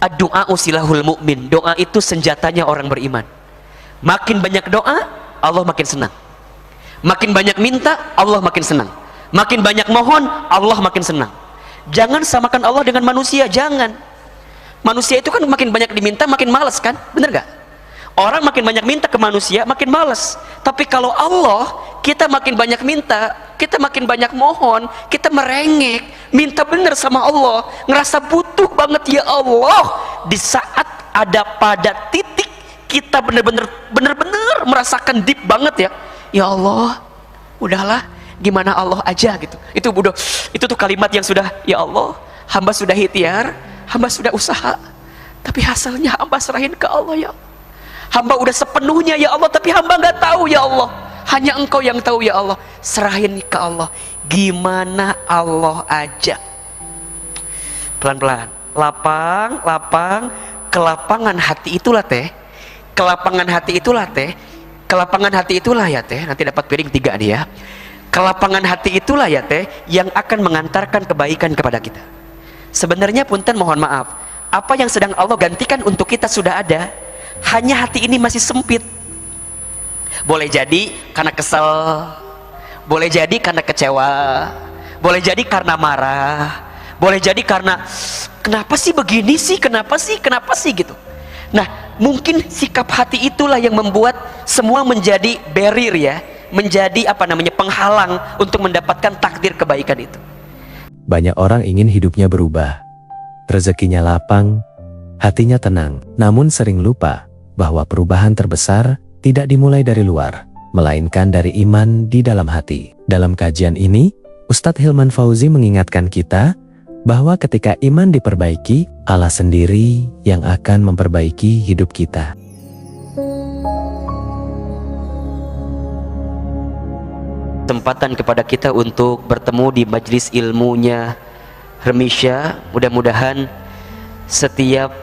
Ad-du'a usilahul mu'min. Doa itu senjatanya orang beriman. Makin banyak doa, Allah makin senang. Makin banyak minta, Allah makin senang. Makin banyak mohon, Allah makin senang. Jangan samakan Allah dengan manusia, jangan. Manusia itu kan makin banyak diminta makin malas kan, bener gak? Orang makin banyak minta ke manusia makin malas. Tapi kalau Allah, kita makin banyak minta, kita makin banyak mohon, kita merengek, minta bener sama Allah, ngerasa butuh banget ya Allah. Di saat ada pada titik kita bener-bener merasakan deep banget ya, ya Allah, udahlah, gimana Allah aja gitu. Itu tuh kalimat yang sudah, ya Allah, hamba sudah ikhtiar, hamba sudah usaha, tapi hasilnya hamba serahin ke Allah ya Allah. Hamba udah sepenuhnya ya Allah, tapi hamba nggak tahu ya Allah, hanya Engkau yang tahu ya Allah. Serahin ke Allah, gimana Allah aja. Pelan-pelan, lapang, kelapangan hati itulah teh, kelapangan hati itulah teh, kelapangan hati itulah ya teh, nanti dapat piring 3 nih ya. Kelapangan hati itulah ya teh yang akan mengantarkan kebaikan kepada kita. Sebenarnya punten mohon maaf, apa yang sedang Allah gantikan untuk kita sudah ada, hanya hati ini masih sempit. Boleh jadi karena kesel, boleh jadi karena kecewa, boleh jadi karena marah, boleh jadi karena kenapa sih begini sih, kenapa sih gitu. Nah, mungkin sikap hati itulah yang membuat semua menjadi barrier ya, menjadi penghalang untuk mendapatkan takdir kebaikan itu. Banyak orang ingin hidupnya berubah, rezekinya lapang, hatinya tenang, namun sering lupa bahwa perubahan terbesar tidak dimulai dari luar, melainkan dari iman di dalam hati. Dalam kajian ini, Ustadz Hilman Fauzi mengingatkan kita bahwa ketika iman diperbaiki, Allah sendiri yang akan memperbaiki hidup kita. Kesempatan kepada kita untuk bertemu di majelis ilmunya Hermisya. Mudah-mudahan setiap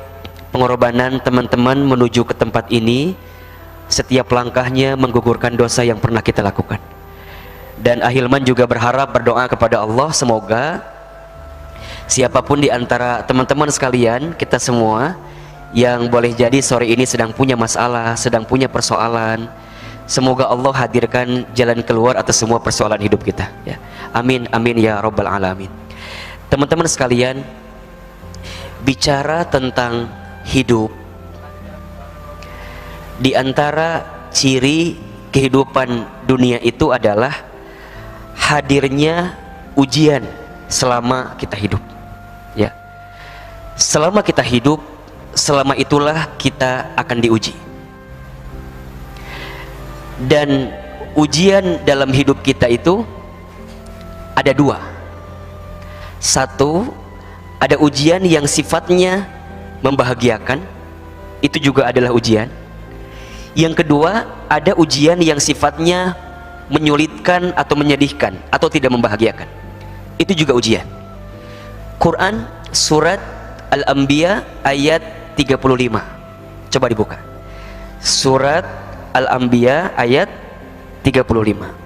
pengorbanan teman-teman menuju ke tempat ini, setiap langkahnya menggugurkan dosa yang pernah kita lakukan. Dan Ahilman juga berharap, berdoa kepada Allah, semoga siapapun di antara teman-teman sekalian, kita semua yang boleh jadi sore ini sedang punya masalah, sedang punya persoalan, semoga Allah hadirkan jalan keluar atas semua persoalan hidup kita ya. Amin, amin ya rabbal alamin. Teman-teman sekalian, bicara tentang hidup, di antara ciri kehidupan dunia itu adalah hadirnya ujian selama kita hidup ya. Selama kita hidup, selama itulah kita akan diuji. Dan ujian dalam hidup kita itu ada 2. Satu, ada ujian yang sifatnya membahagiakan, itu juga adalah ujian. Yang kedua, ada ujian yang sifatnya menyulitkan atau menyedihkan atau tidak membahagiakan, itu juga ujian. Quran surat Al-Anbiya ayat 35, coba dibuka. Surat Al-Anbiya ayat 35.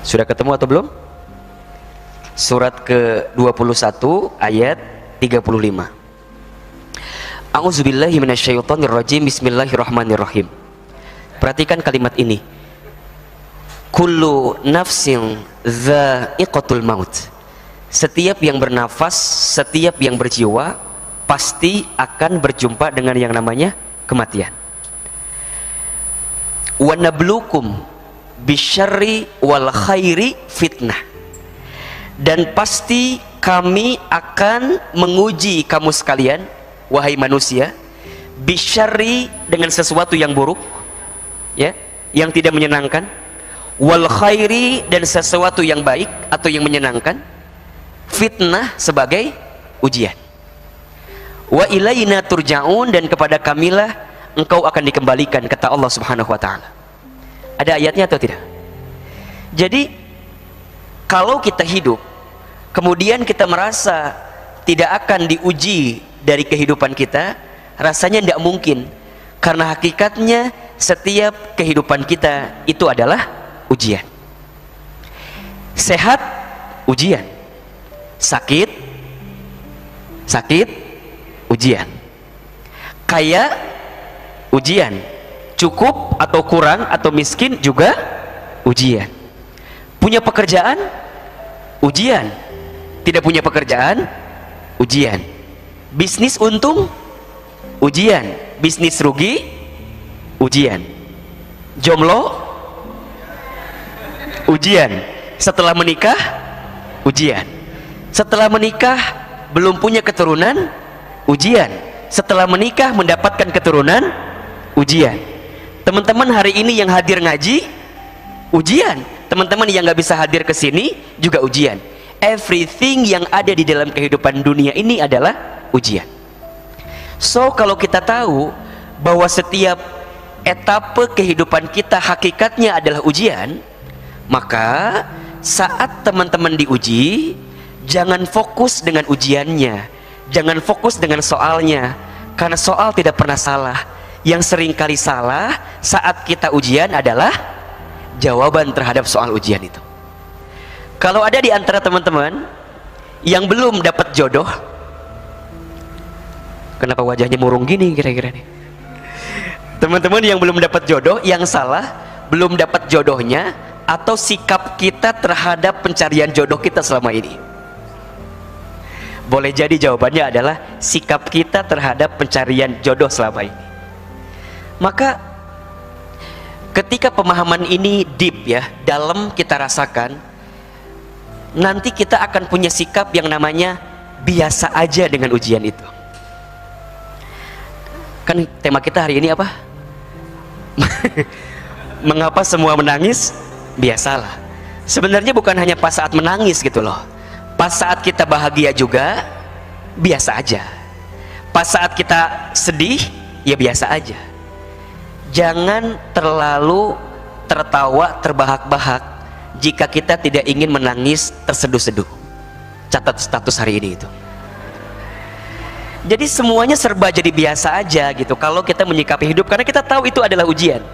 Sudah ketemu atau belum? Surat ke-21 ayat 35. A'udzubillahi minasyaitonirrajim. Bismillahirrahmanirrahim. Perhatikan kalimat ini. Kullu nafsin dha'iqatul maut. Setiap yang bernafas, setiap yang berjiwa pasti akan berjumpa dengan yang namanya kematian. Wa nablukum bisyarri wal khairi fitnah. Dan pasti kami akan menguji kamu sekalian, wahai manusia, bisyarri dengan sesuatu yang buruk ya, yang tidak menyenangkan, wal khairi dan sesuatu yang baik atau yang menyenangkan, fitnah sebagai ujian. Wa ilaina turja'un, dan kepada kamilah engkau akan dikembalikan, kata Allah Subhanahu wa taala. Ada ayatnya atau tidak? Jadi kalau kita hidup kemudian kita merasa tidak akan diuji dari kehidupan kita, rasanya tidak mungkin. Karena hakikatnya setiap kehidupan kita itu adalah ujian. Sehat, ujian. Sakit, ujian. Kaya, ujian. Cukup atau kurang atau miskin juga ujian. Punya pekerjaan, ujian. Tidak punya pekerjaan, ujian. Bisnis untung, ujian. Bisnis rugi, ujian. Jomblo, ujian. Setelah menikah, ujian. Setelah menikah belum punya keturunan, ujian. Setelah menikah mendapatkan keturunan, ujian. Teman-teman hari ini yang hadir ngaji, ujian. Teman-teman yang nggak bisa hadir ke sini juga ujian. Everything yang ada di dalam kehidupan dunia ini adalah ujian. So kalau kita tahu bahwa setiap etape kehidupan kita hakikatnya adalah ujian, maka saat teman-teman diuji, jangan fokus dengan ujiannya, jangan fokus dengan soalnya, karena soal tidak pernah salah. Yang sering kali salah saat kita ujian adalah jawaban terhadap soal ujian itu. Kalau ada di antara teman-teman yang belum dapat jodoh, kenapa wajahnya murung gini kira-kira nih? Teman-teman yang belum dapat jodoh, yang salah belum dapat jodohnya atau sikap kita terhadap pencarian jodoh kita selama ini? Boleh jadi jawabannya adalah sikap kita terhadap pencarian jodoh selama ini. Maka ketika pemahaman ini deep ya, dalam kita rasakan, nanti kita akan punya sikap yang namanya biasa aja dengan ujian itu. Kan tema kita hari ini apa? Mengapa semua menangis? Biasalah. Sebenarnya bukan hanya pas saat menangis gitu loh. Pas saat kita bahagia juga biasa aja. Pas saat kita sedih ya biasa aja. Jangan terlalu tertawa terbahak-bahak jika kita tidak ingin menangis terseduh-seduh. Catat status hari ini itu. Jadi semuanya serba jadi biasa aja gitu kalau kita menyikapi hidup, karena kita tahu itu adalah ujian.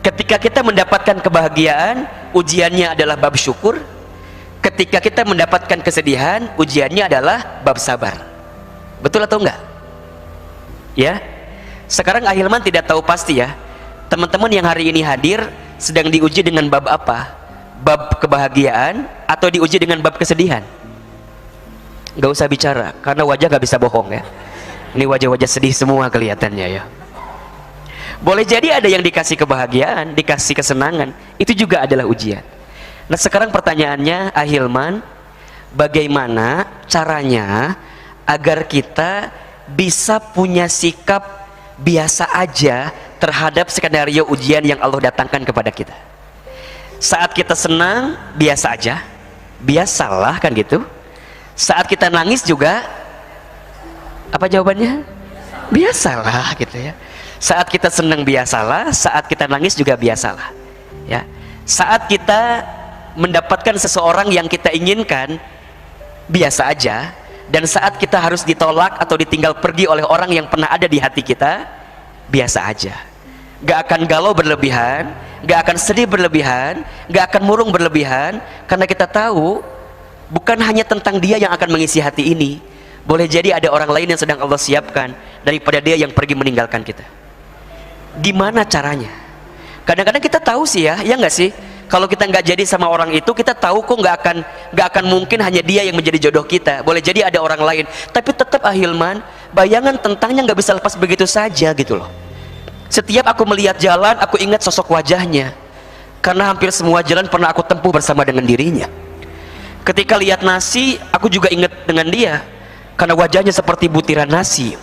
Ketika kita mendapatkan kebahagiaan, ujiannya adalah bab syukur. Ketika kita mendapatkan kesedihan, ujiannya adalah bab sabar. Betul atau enggak? Ya. Sekarang Ahilman tidak tahu pasti ya, teman-teman yang hari ini hadir sedang diuji dengan bab apa? Bab kebahagiaan atau diuji dengan bab kesedihan? Gak usah bicara, karena wajah gak bisa bohong ya. Ini wajah-wajah sedih semua kelihatannya ya. Boleh jadi ada yang dikasih kebahagiaan, dikasih kesenangan, itu juga adalah ujian. Nah sekarang pertanyaannya Ahilman, bagaimana caranya agar kita bisa punya sikap biasa aja terhadap skenario ujian yang Allah datangkan kepada kita? Saat kita senang, biasa aja, biasalah kan gitu. Saat kita nangis juga, apa jawabannya? Biasalah gitu ya. Saat kita senang biasalah, saat kita nangis juga biasalah ya. Saat kita mendapatkan seseorang yang kita inginkan, biasa aja. Dan saat kita harus ditolak atau ditinggal pergi oleh orang yang pernah ada di hati kita, biasa aja. Gak akan galau berlebihan, gak akan sedih berlebihan, gak akan murung berlebihan, karena kita tahu bukan hanya tentang dia yang akan mengisi hati ini. Boleh jadi ada orang lain yang sedang Allah siapkan daripada dia yang pergi meninggalkan kita. Gimana caranya? Kadang-kadang kita tahu sih ya nggak sih? Kalau kita nggak jadi sama orang itu, kita tahu kok nggak akan mungkin hanya dia yang menjadi jodoh kita. Boleh jadi ada orang lain, tapi tetap Ahilman, bayangan tentangnya nggak bisa lepas begitu saja gitu loh. Setiap aku melihat jalan, aku ingat sosok wajahnya, karena hampir semua jalan pernah aku tempuh bersama dengan dirinya. Ketika lihat nasi, aku juga ingat dengan dia, karena wajahnya seperti butiran nasi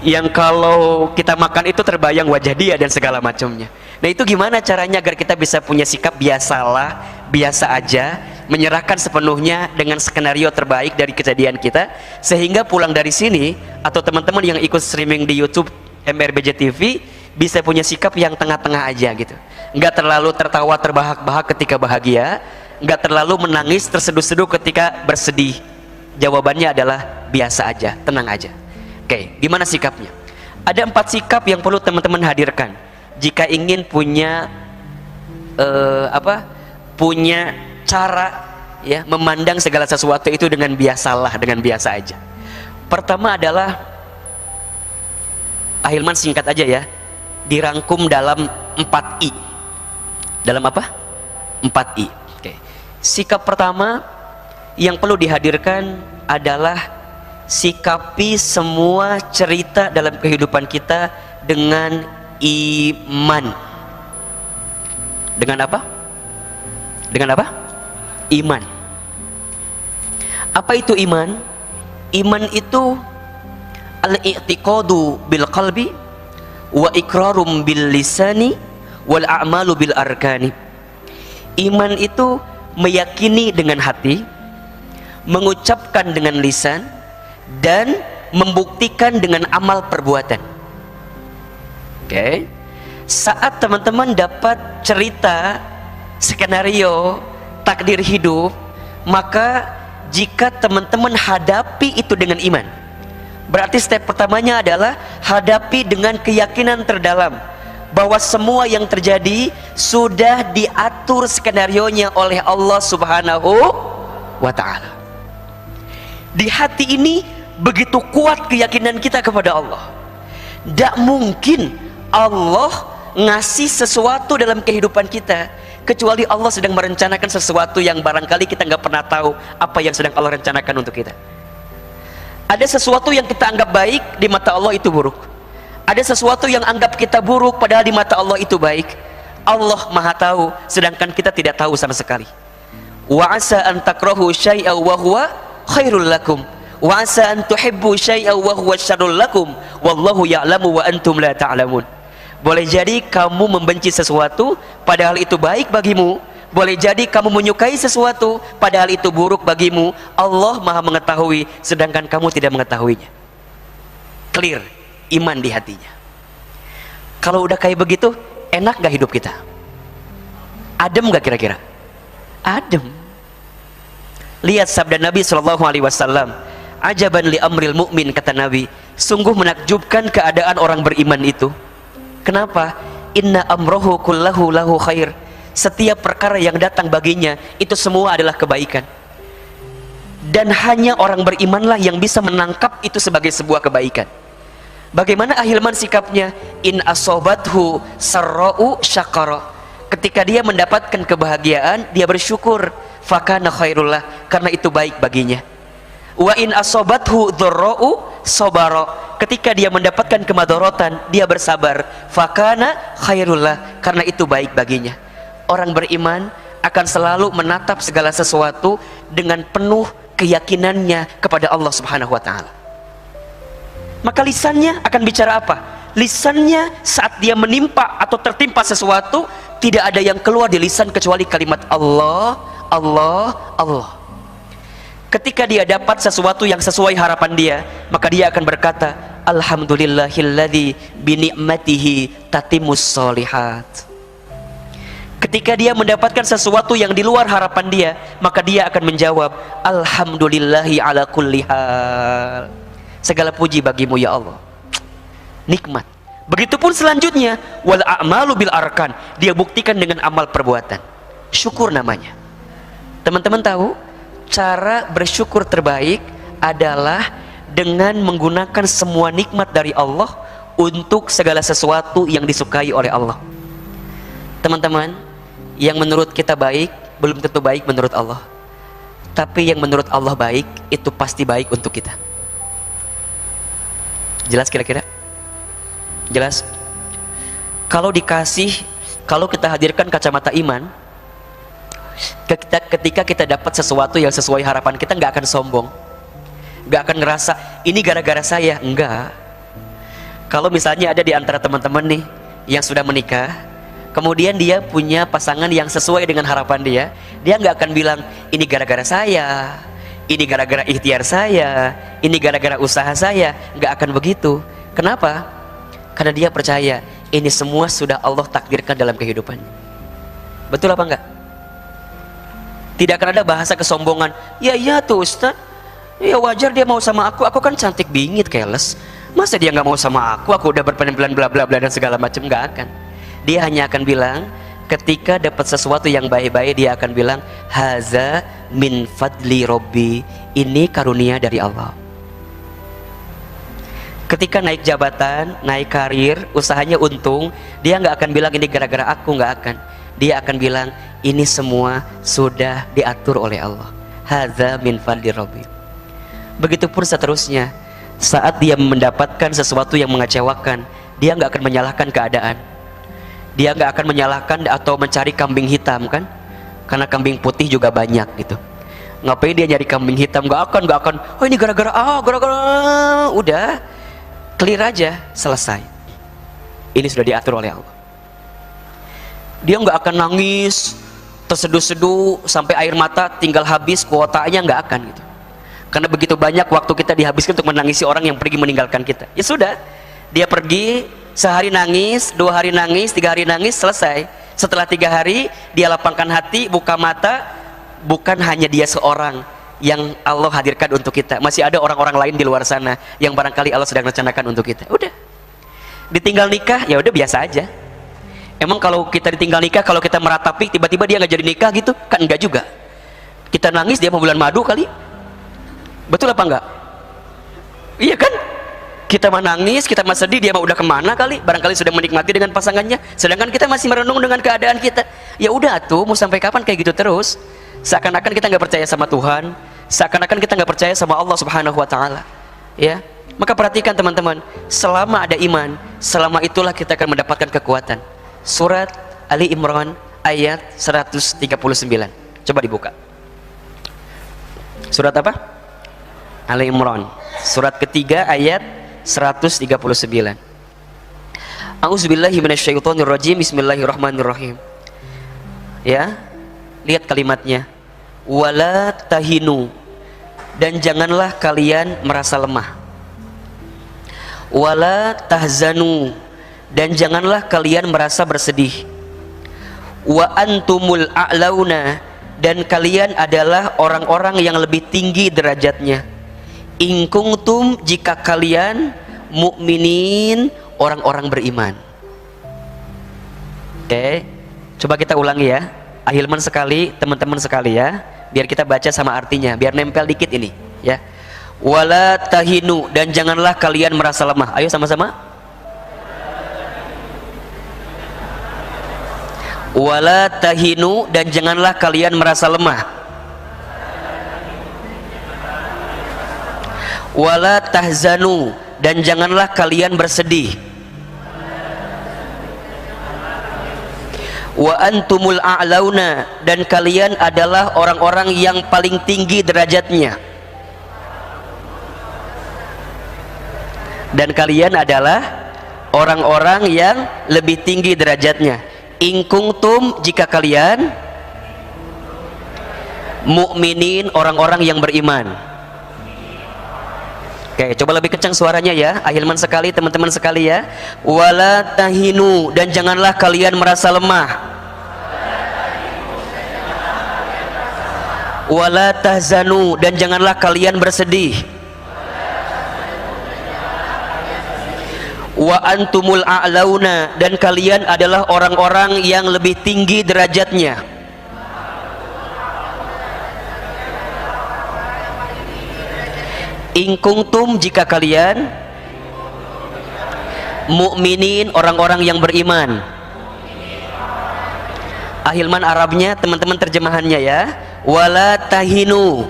yang kalau kita makan itu terbayang wajah dia dan segala macamnya. Nah itu gimana caranya agar kita bisa punya sikap biasalah, biasa aja, menyerahkan sepenuhnya dengan skenario terbaik dari kejadian kita, sehingga pulang dari sini atau teman-teman yang ikut streaming di YouTube MRBJ TV bisa punya sikap yang tengah-tengah aja gitu. Nggak terlalu tertawa terbahak-bahak ketika bahagia, nggak terlalu menangis terseduh-seduh ketika bersedih. Jawabannya adalah biasa aja, tenang aja. Oke, gimana sikapnya? Ada 4 sikap yang perlu teman-teman hadirkan jika ingin punya punya cara ya memandang segala sesuatu itu dengan biasalah, dengan biasa aja. Pertama adalah, Ahilman singkat aja ya, dirangkum dalam 4I. Dalam apa? 4I. Oke. Sikap pertama yang perlu dihadirkan adalah sikapi semua cerita dalam kehidupan kita dengan iman. Dengan apa? Dengan apa? Iman. Apa itu iman? Iman itu al-i'tiqadu bil qalbi wa iqrarum bil lisani wal a'malu bil arkani. Iman itu meyakini dengan hati, mengucapkan dengan lisan, dan membuktikan dengan amal perbuatan. Oke. Saat teman-teman dapat cerita, skenario, takdir hidup, maka jika teman-teman hadapi itu dengan iman, berarti step pertamanya adalah hadapi dengan keyakinan terdalam bahwa semua yang terjadi sudah diatur skenarionya oleh Allah Subhanahu wa ta'ala. Di hati ini begitu kuat keyakinan kita kepada Allah. Tidak mungkin Allah ngasih sesuatu dalam kehidupan kita kecuali Allah sedang merencanakan sesuatu yang barangkali kita nggak pernah tahu apa yang sedang Allah rencanakan untuk kita. Ada sesuatu yang kita anggap baik, di mata Allah itu buruk. Ada sesuatu yang anggap kita buruk, padahal di mata Allah itu baik. Allah maha tahu, sedangkan kita tidak tahu sama sekali. Wa asa an takrahu syai'a wa huwa khairul lakum, wa asa an tuhibbu syai'a wa huwa syarrul lakum, wallahu ya'lamu wa antum la ta'lamun. Boleh jadi kamu membenci sesuatu padahal itu baik bagimu. Boleh jadi kamu menyukai sesuatu padahal itu buruk bagimu. Allah maha mengetahui sedangkan kamu tidak mengetahuinya. Clear iman di hatinya. Kalau udah kayak begitu, enak gak hidup kita? Adem gak kira-kira? Adem. Lihat sabda Nabi SAW, ajaban li amril mu'min, kata Nabi, sungguh menakjubkan keadaan orang beriman itu. Kenapa? Inna amrohu kullahu lahu khair. Setiap perkara yang datang baginya itu semua adalah kebaikan. Dan hanya orang berimanlah yang bisa menangkap itu sebagai sebuah kebaikan. Bagaimana Ahilman sikapnya? In asobathu sarra'u syakara. Ketika dia mendapatkan kebahagiaan, dia bersyukur. Fakana khairullah, karena itu baik baginya. Wa in asobathu dzarra'u sabara. Ketika dia mendapatkan kemadharatan, dia bersabar. Fakana khairullah, karena itu baik baginya. Orang beriman akan selalu menatap segala sesuatu dengan penuh keyakinannya kepada Allah Subhanahu wa ta'ala. Maka lisannya akan bicara apa? Lisannya saat dia menimpa atau tertimpa sesuatu, tidak ada yang keluar di lisan kecuali kalimat Allah, Allah, Allah. Ketika dia dapat sesuatu yang sesuai harapan dia, maka dia akan berkata, alhamdulillahilladzi binikmatihi tatimmus sholihat. Ketika dia mendapatkan sesuatu yang di luar harapan dia, maka dia akan menjawab, alhamdulillahi ala kulli hal. Segala puji bagimu ya Allah. Nikmat. Begitupun selanjutnya, wal a'malu bil arkan. Dia buktikan dengan amal perbuatan. Syukur namanya. Teman-teman tahu, cara bersyukur terbaik adalah dengan menggunakan semua nikmat dari Allah untuk segala sesuatu yang disukai oleh Allah. Teman-teman, yang menurut kita baik belum tentu baik menurut Allah. Tapi yang menurut Allah baik, itu pasti baik untuk kita. Jelas kira-kira? Jelas? Kalau kita hadirkan kacamata iman, ketika kita dapat sesuatu yang sesuai harapan kita, nggak akan sombong, nggak akan ngerasa ini gara-gara saya. Enggak. Kalau misalnya ada di antara teman-teman nih yang sudah menikah, kemudian dia punya pasangan yang sesuai dengan harapan dia nggak akan bilang ini gara-gara saya, ini gara-gara ikhtiar saya, ini gara-gara usaha saya. Nggak akan begitu. Kenapa? Karena dia percaya ini semua sudah Allah takdirkan dalam kehidupannya. Betul apa enggak? Tidak akan ada bahasa kesombongan. Ya iya tuh Ustaz, ya wajar dia mau sama aku kan cantik bingit, keles. Masa dia nggak mau sama aku udah berpenampilan bla bla bla dan segala macam? Nggak akan. Dia hanya akan bilang, ketika dapat sesuatu yang baik-baik, dia akan bilang, haza min fadli robbi, ini karunia dari Allah. Ketika naik jabatan, naik karir, usahanya untung, dia nggak akan bilang ini gara-gara aku, nggak akan. Dia akan bilang, ini semua sudah diatur oleh Allah. Hadza min fadli rabbi. Begitupun seterusnya, saat dia mendapatkan sesuatu yang mengecewakan, dia nggak akan menyalahkan keadaan. Dia nggak akan menyalahkan atau mencari kambing hitam, kan? Karena kambing putih juga banyak gitu. Ngapain dia nyari kambing hitam? Nggak akan. Oh ini gara-gara udah clear aja, selesai. Ini sudah diatur oleh Allah. Dia nggak akan nangis terseduh-seduh sampai air mata tinggal habis kuotanya, nggak akan gitu. Karena begitu banyak waktu kita dihabiskan untuk menangisi orang yang pergi meninggalkan kita. Ya sudah, dia pergi, sehari nangis, 2 hari nangis, 3 hari nangis, selesai. Setelah 3 hari dia lapangkan hati, buka mata, bukan hanya dia seorang yang Allah hadirkan untuk kita, masih ada orang-orang lain di luar sana yang barangkali Allah sedang rencanakan untuk kita. Udah, ditinggal nikah, ya udah biasa aja. Emang kalau kita ditinggal nikah, kalau kita meratapi tiba-tiba dia nggak jadi nikah gitu, kan enggak juga. Kita nangis, dia mau bulan madu kali, betul apa enggak? Iya kan? Kita mah nangis, kita mah sedih, dia mah udah kemana kali, barangkali sudah menikmati dengan pasangannya, sedangkan kita masih merenung dengan keadaan kita. Ya udah tuh, mau sampai kapan kayak gitu terus? Seakan-akan kita nggak percaya sama Tuhan, seakan-akan kita nggak percaya sama Allah Subhanahu Wa Taala. Ya, maka perhatikan teman-teman, selama ada iman, selama itulah kita akan mendapatkan kekuatan. Surat Ali Imran ayat 139. Coba dibuka. Surat apa? Ali Imran, surat ketiga ayat 139. A'udzubillahi minasyaitonirrajim. Bismillahirrahmanirrahim. Ya, lihat kalimatnya. Wala tahinu, dan janganlah kalian merasa lemah. Wala tahzanu, dan janganlah kalian merasa bersedih. Wa antumul a'launa, dan kalian adalah orang-orang yang lebih tinggi derajatnya. In kuntum, jika kalian mukminin, orang-orang beriman. Oke, coba kita ulangi ya, ahilman sekali, teman-teman sekali ya, biar kita baca sama artinya, biar nempel dikit ini ya. Wala tahinu, dan janganlah kalian merasa lemah. Ayo sama-sama. Wala tahinu, dan janganlah kalian merasa lemah. Wala tahzanu, dan janganlah kalian bersedih. Wa antumul a'launa, dan kalian adalah orang-orang yang paling tinggi derajatnya. Dan kalian adalah orang-orang yang lebih tinggi derajatnya. In kuntum, jika kalian mukminin, orang-orang yang beriman. Oke, coba lebih kencang suaranya ya, ahilman sekali, teman-teman sekali ya. Wala tahinu, dan janganlah kalian merasa lemah. Wala tahzanu, dan janganlah kalian bersedih. Wa antumul a'launa, dan kalian adalah orang-orang yang lebih tinggi derajatnya. In kuntum, jika kalian mukminin, orang-orang yang beriman. Ahilman Arabnya, teman-teman terjemahannya ya. Wala tahinu,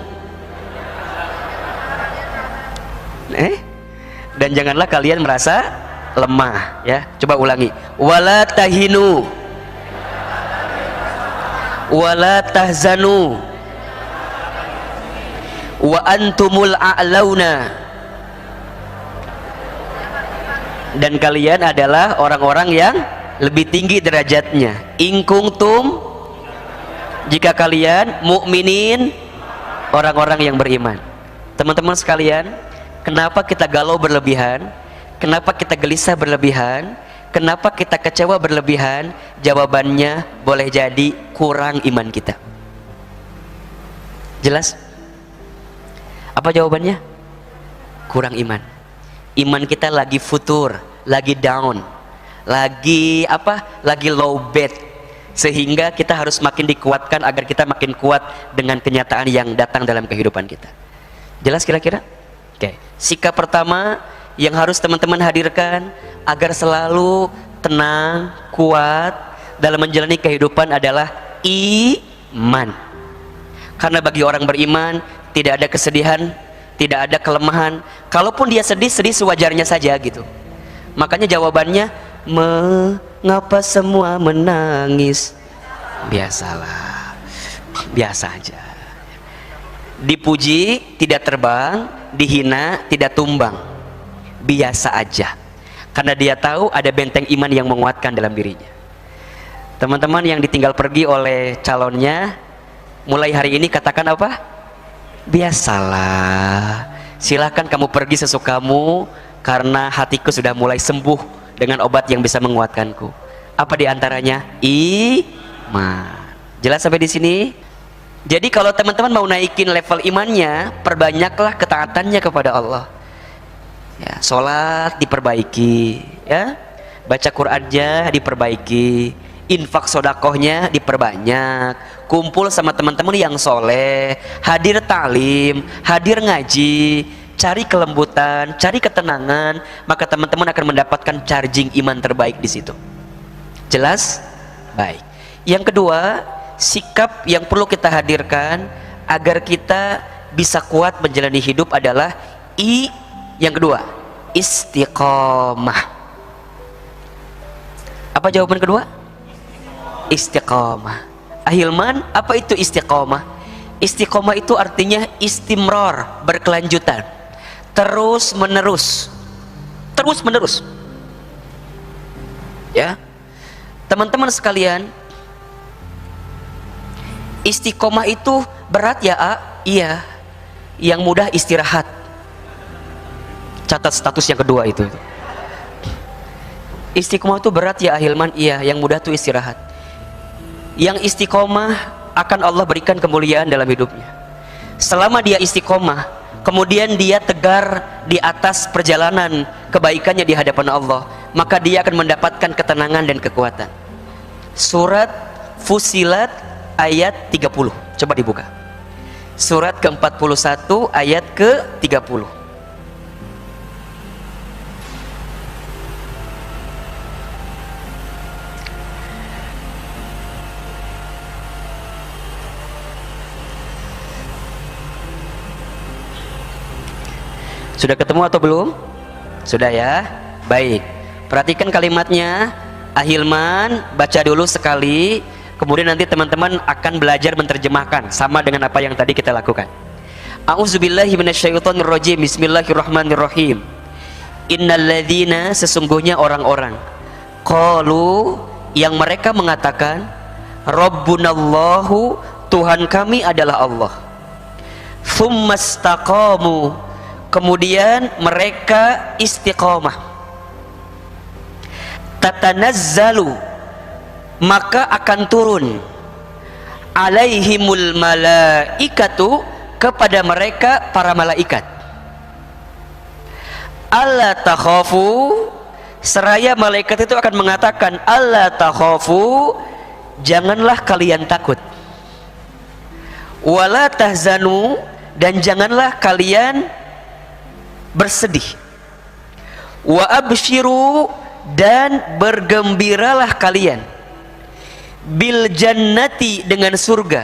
dan janganlah kalian merasa lemah ya. Coba ulangi. Wala tahinu, wala tahzanu, wa antumul a'launa, dan kalian adalah orang-orang yang lebih tinggi derajatnya. In kuntum, jika kalian mukminin, orang-orang yang beriman. Teman-teman sekalian, kenapa kita galau berlebihan? Kenapa kita gelisah berlebihan? Kenapa kita kecewa berlebihan? Jawabannya boleh jadi kurang iman kita. Jelas? Apa jawabannya? Kurang iman. iman kita lagi futur, lagi down, lagi apa? Lagi low bed, sehingga kita harus makin dikuatkan agar kita makin kuat dengan kenyataan yang datang dalam kehidupan kita. Jelas kira-kira? Oke. Sikap pertama yang harus teman-teman hadirkan agar selalu tenang, kuat dalam menjalani kehidupan adalah iman. Karena bagi orang beriman tidak ada kesedihan, tidak ada kelemahan. Kalaupun dia sedih, sedih sewajarnya saja gitu. Makanya jawabannya, mengapa semua menangis? Biasalah, biasa aja. Dipuji tidak terbang, dihina tidak tumbang, biasa aja. Karena dia tahu ada benteng iman yang menguatkan dalam dirinya. Teman-teman yang ditinggal pergi oleh calonnya, mulai hari ini katakan apa? Biasalah, silakan kamu pergi sesukamu, karena hatiku sudah mulai sembuh dengan obat yang bisa menguatkanku. Apa diantaranya? Iman. Jelas sampai di sini? Jadi kalau teman-teman mau naikin level imannya, perbanyaklah ketaatannya kepada Allah. Ya, sholat diperbaiki, ya, baca Qur'annya diperbaiki, infak sodakohnya diperbanyak, kumpul sama teman-teman yang soleh, hadir ta'lim, hadir ngaji, cari kelembutan, cari ketenangan, maka teman-teman akan mendapatkan charging iman terbaik di situ. Jelas? Baik. Yang kedua, sikap yang perlu kita hadirkan agar kita bisa kuat menjalani hidup adalah yang kedua, istiqomah. Apa jawaban kedua? Istiqomah. Ahilman, apa itu istiqomah? Istiqomah itu artinya istimror, berkelanjutan, terus menerus, terus menerus. Ya, teman-teman sekalian, istiqomah itu berat ya, iya. Yang mudah istirahat. Catat status yang kedua itu. Istiqomah itu berat ya Ahilman, iya. Yang mudah itu istirahat. Yang istiqomah akan Allah berikan kemuliaan dalam hidupnya. Selama dia istiqomah, kemudian dia tegar di atas perjalanan kebaikannya di hadapan Allah, maka dia akan mendapatkan ketenangan dan kekuatan. Surat Fussilat ayat 30. Coba dibuka. Surat ke-41 ayat ke-30. Sudah ketemu atau belum? Sudah ya? Baik. Perhatikan kalimatnya. Ahilman, baca dulu sekali. Kemudian nanti teman-teman akan belajar menerjemahkan sama dengan apa yang tadi kita lakukan. A'udzubillahi minasyaitonirrajim. Bismillahirrahmanirrahim. Innalladzina, sesungguhnya orang-orang, qalu, yang mereka mengatakan, Rabbunallahu, Tuhan kami adalah Allah. Tsumastaqamu, kemudian mereka istiqomah. Tatanazzalu, maka akan turun, alaihimul malaikatu, kepada mereka para malaikat. Alla takhafu, seraya malaikat itu akan mengatakan, alla takhafu, janganlah kalian takut. Wala tahzanu, dan janganlah kalian bersedih. Wa abshiru, dan bergembiralah kalian, bil jannati, dengan surga,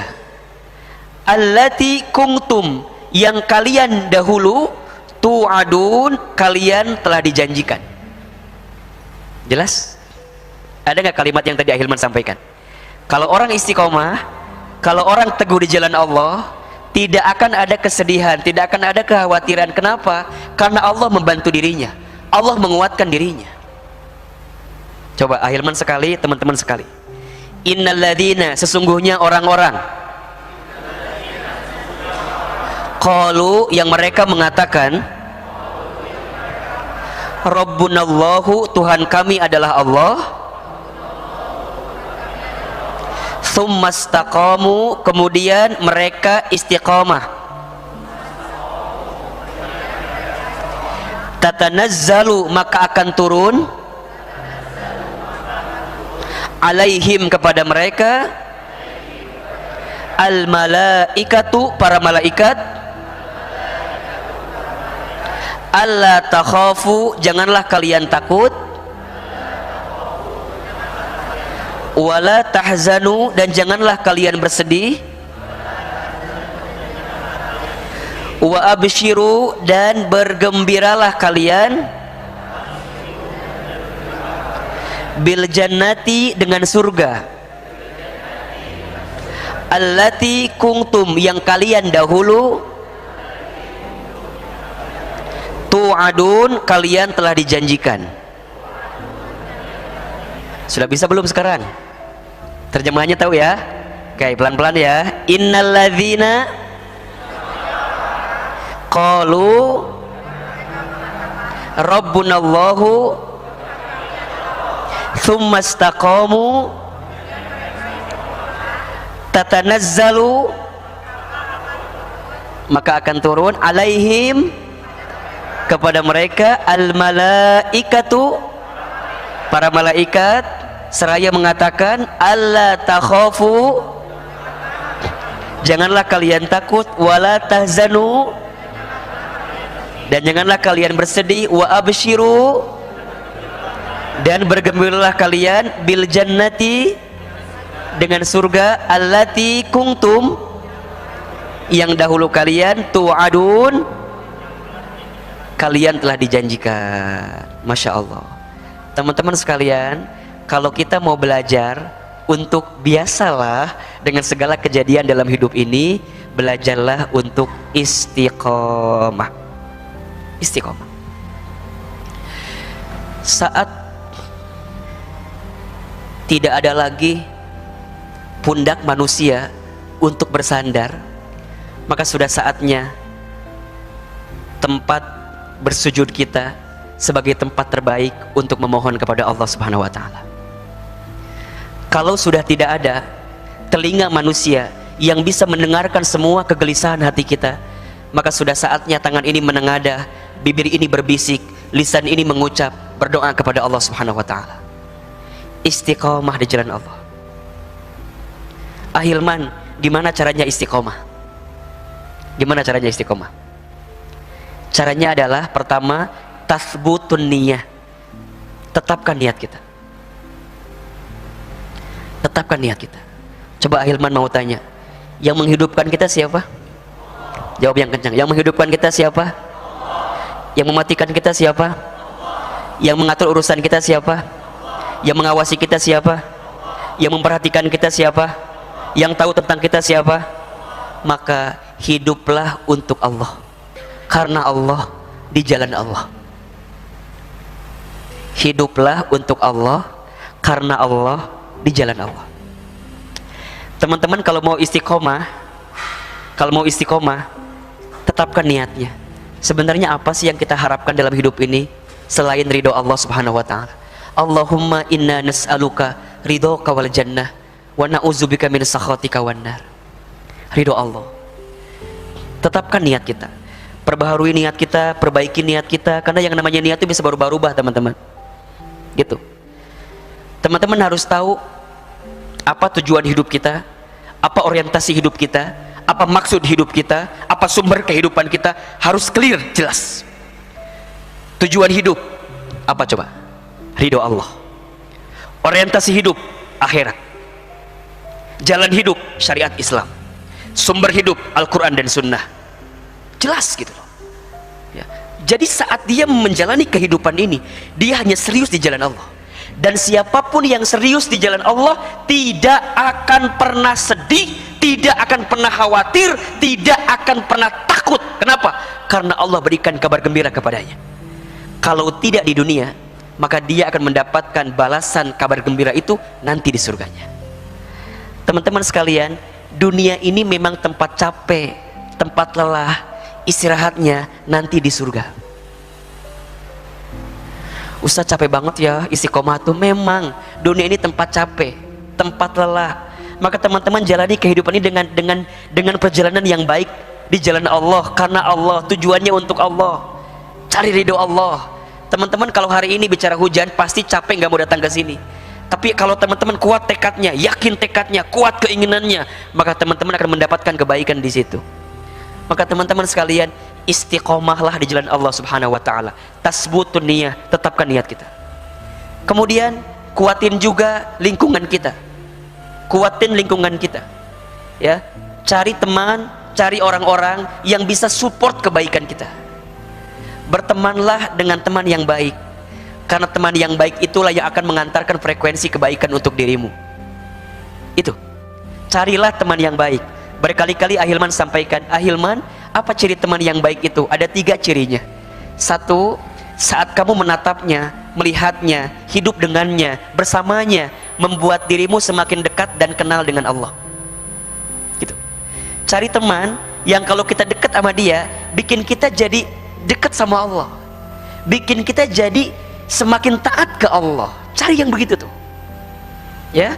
allati kuntum, yang kalian dahulu, tu'adun, kalian telah dijanjikan. Jelas? Ada nggak kalimat yang tadi Ahilman sampaikan? Kalau orang istiqomah, kalau orang teguh di jalan Allah, tidak akan ada kesedihan, tidak akan ada kekhawatiran. Kenapa? Karena Allah membantu dirinya, Allah menguatkan dirinya. Coba Ahilman sekali, teman-teman sekali. Innalladzina, sesungguhnya orang-orang, qalu, yang mereka mengatakan, Rabbunallahu, Tuhan kami adalah Allah. Tsumastaqamu, kemudian mereka istiqomah. tatanazzalu maka akan turun alaihim kepada mereka al malaikatu para malaikat alla takhafu janganlah kalian takut wala tahzanu dan janganlah kalian bersedih wa abshiru dan bergembiralah kalian bil jannati dengan surga allati kuntum yang kalian dahulu tu'adun kalian telah dijanjikan. Sudah bisa belum sekarang? Terjemahannya tahu ya? Oke, pelan-pelan ya. Innalladzina qalu rabbunallahu thumma istaqamu tatanazzalu maka akan turun alaihim kepada mereka al malaikatu para malaikat seraya mengatakan alla takhafu janganlah kalian takut wala tahzanu dan janganlah kalian bersedih wa abshiru dan bergembiralah kalian bil jannati dengan surga allati kuntum yang dahulu kalian tu'adun kalian telah dijanjikan. Masya Allah. Teman-teman sekalian, kalau kita mau belajar untuk biasalah dengan segala kejadian dalam hidup ini, belajarlah untuk istiqomah. Istiqomah. Saat tidak ada lagi pundak manusia untuk bersandar, maka sudah saatnya tempat bersujud kita sebagai tempat terbaik untuk memohon kepada Allah Subhanahu wa taala. Kalau sudah tidak ada telinga manusia yang bisa mendengarkan semua kegelisahan hati kita, maka sudah saatnya tangan ini menengadah, bibir ini berbisik, lisan ini mengucap, berdoa kepada Allah Subhanahu wa taala. Istiqomah di jalan Allah. Ahilman, gimana caranya istiqomah? Gimana caranya istiqomah? Caranya adalah pertama, tasbutun niyah. Tetapkan niat kita. Tetapkan niat kita. Coba Ahilman mau tanya, yang menghidupkan kita siapa? Jawab yang kencang. Yang menghidupkan kita siapa? Yang mematikan kita siapa? Yang mengatur urusan kita siapa? Yang mengawasi kita siapa? Yang memperhatikan kita siapa? Yang tahu tentang kita siapa? Maka hiduplah untuk Allah, karena Allah, di jalan Allah. Hiduplah untuk Allah, karena Allah, di jalan Allah. Teman-teman, kalau mau istiqomah, tetapkan niatnya. Sebenarnya apa sih yang kita harapkan dalam hidup ini selain ridho Allah Subhanahu wa taala? Allahumma inna nas'aluka ridhoka wal jannah wa na'udzubika min sakhatika wan nar. Ridho Allah. Tetapkan niat kita. Perbaharui niat kita, perbaiki niat kita, karena yang namanya niat itu bisa berubah-ubah, teman-teman. Gitu. Teman-teman harus tahu apa tujuan hidup kita, apa orientasi hidup kita, apa maksud hidup kita, apa sumber kehidupan kita, harus clear, jelas. Tujuan hidup apa coba? Ridho Allah. Orientasi hidup akhirat. Jalan hidup syariat Islam. Sumber hidup Al-Quran dan Sunnah. Jelas gitu loh ya. Jadi saat dia menjalani kehidupan ini, dia hanya serius di jalan Allah. Dan siapapun yang serius di jalan Allah tidak akan pernah sedih, tidak akan pernah khawatir, tidak akan pernah takut. Kenapa? Karena Allah berikan kabar gembira kepadanya. Kalau tidak di dunia, maka dia akan mendapatkan balasan kabar gembira itu nanti di surganya. Teman-teman sekalian, dunia ini memang tempat capek, tempat lelah, istirahatnya nanti di surga. Ustaz, capek banget ya istiqomah tuh. Memang dunia ini tempat capek, tempat lelah. Maka teman-teman jalani kehidupan ini dengan perjalanan yang baik di jalan Allah, karena Allah, tujuannya untuk Allah. cari ridho Allah. Teman-teman kalau hari ini bicara hujan pasti capek nggak mau datang ke sini. Tapi kalau teman-teman kuat tekadnya, yakin tekadnya, kuat keinginannya, maka teman-teman akan mendapatkan kebaikan di situ. Maka teman-teman sekalian, istiqomahlah di jalan Allah Subhanahu wa taala. Tasbutun niyah, tetapkan niat kita. Kemudian kuatin juga lingkungan kita. Kuatin lingkungan kita. Ya, cari teman, cari orang-orang yang bisa support kebaikan kita. Bertemanlah dengan teman yang baik, karena teman yang baik itulah yang akan mengantarkan frekuensi kebaikan untuk dirimu. Itu, carilah teman yang baik. Berkali-kali Ahilman sampaikan, Ahilman, apa ciri teman yang baik itu? Ada 3 cirinya. 1, saat kamu menatapnya, melihatnya, hidup dengannya, bersamanya, membuat dirimu semakin dekat dan kenal dengan Allah. Gitu. Cari teman yang kalau kita dekat sama dia, bikin kita jadi dekat sama Allah, bikin kita jadi semakin taat ke Allah. Cari yang begitu tuh, ya.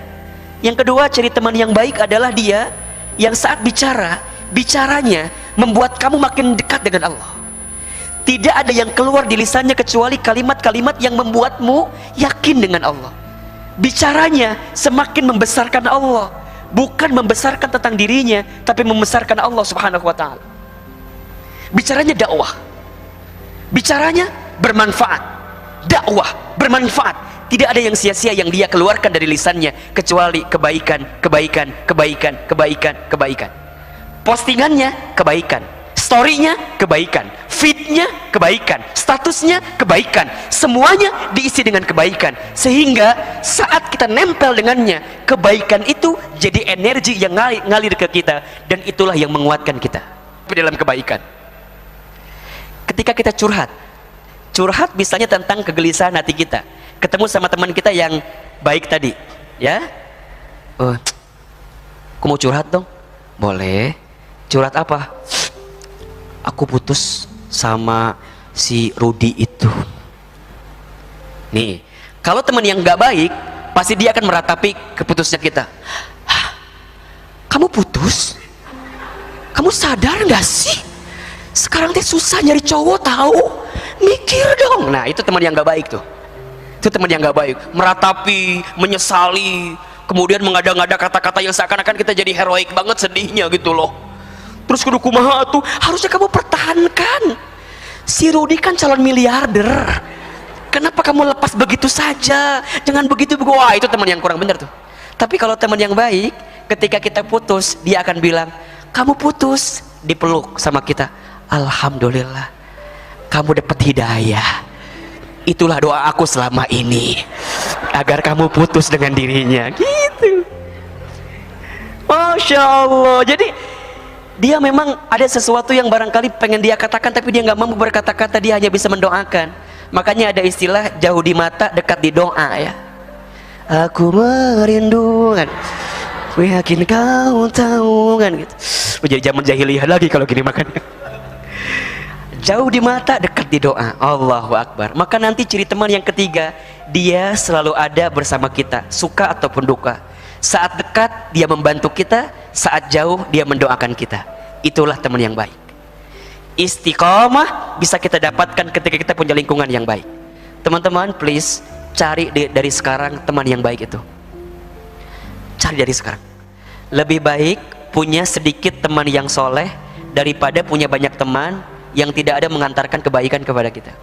Yang kedua, ciri teman yang baik adalah dia yang saat bicaranya membuat kamu makin dekat dengan Allah. Tidak ada yang keluar di lisannya kecuali kalimat-kalimat yang membuatmu yakin dengan Allah. Bicaranya semakin membesarkan Allah, bukan membesarkan tentang dirinya, tapi membesarkan Allah Subhanahu wa taala. Bicaranya dakwah, bicaranya bermanfaat, dakwah bermanfaat. Tidak ada yang sia-sia yang dia keluarkan dari lisannya kecuali kebaikan, kebaikan, kebaikan, kebaikan, kebaikan. Postingannya kebaikan, story-nya kebaikan, feed-nya kebaikan, statusnya kebaikan, semuanya diisi dengan kebaikan. Sehingga saat kita nempel dengannya, kebaikan itu jadi energi yang ngalir ke kita, dan itulah yang menguatkan kita dalam kebaikan. Ketika kita curhat misalnya tentang kegelisahan hati kita, ketemu sama teman kita yang baik tadi, ya, aku mau curhat dong. Boleh. Curhat apa? Aku putus sama si Rudi itu. Nih, kalau teman yang gak baik, pasti dia akan meratapi keputusnya kita. Hah, kamu putus? Kamu sadar gak sih? Sekarang teh susah nyari cowok, tahu? Mikir dong. Nah, itu teman yang gak baik tuh. Itu teman yang gak baik, meratapi, menyesali, kemudian mengada-ngada kata-kata yang seakan-akan kita jadi heroik banget sedihnya gitu loh. Terus kudu kumaha tuh, harusnya kamu pertahankan. Si Rudi kan calon miliarder, kenapa kamu lepas begitu saja? Jangan begitu. Wah, itu teman yang kurang benar tuh. Tapi kalau teman yang baik, ketika kita putus, dia akan bilang, kamu putus, dipeluk sama kita, alhamdulillah kamu dapat hidayah. Itulah doa aku selama ini, agar kamu putus dengan dirinya. Gitu. Masya Allah. Jadi dia memang ada sesuatu yang barangkali pengen dia katakan, tapi dia nggak mampu berkata-kata, dia hanya bisa mendoakan. Makanya ada istilah jauh di mata, dekat di doa, ya. Aku merindukan, aku yakin kau tahu kan, gitu. Menjadi zaman jahiliyah lagi kalau gini makannya. Jauh di mata, dekat di doa. Allahu Akbar. Maka nanti ciri teman yang ketiga, dia selalu ada bersama kita, suka ataupun duka. Saat dekat dia membantu kita, saat jauh dia mendoakan kita. Itulah teman yang baik. Istiqomah bisa kita dapatkan ketika kita punya lingkungan yang baik. Teman-teman, please cari dari sekarang teman yang baik itu. Cari dari sekarang. Lebih baik punya sedikit teman yang soleh daripada punya banyak teman yang tidak ada mengantarkan kebaikan kepada kita.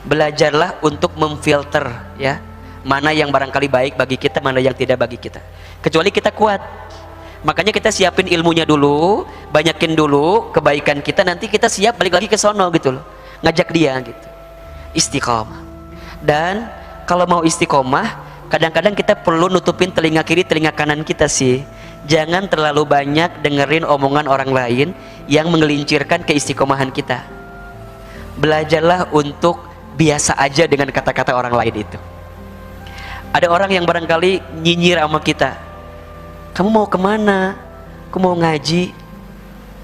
Belajarlah untuk memfilter, ya, mana yang barangkali baik bagi kita, mana yang tidak bagi kita. Kecuali kita kuat. Makanya kita siapin ilmunya dulu, banyakin dulu kebaikan kita, nanti kita siap balik lagi ke sono gitu loh. Ngajak dia gitu. Istiqomah. Dan kalau mau istiqomah, kadang-kadang kita perlu nutupin telinga kiri, telinga kanan kita sih. Jangan terlalu banyak dengerin omongan orang lain yang menggelincirkan keistiqomahan kita. Belajarlah untuk biasa aja dengan kata-kata orang lain itu. Ada orang yang barangkali nyinyir sama kita. Kamu mau kemana? Aku mau ngaji.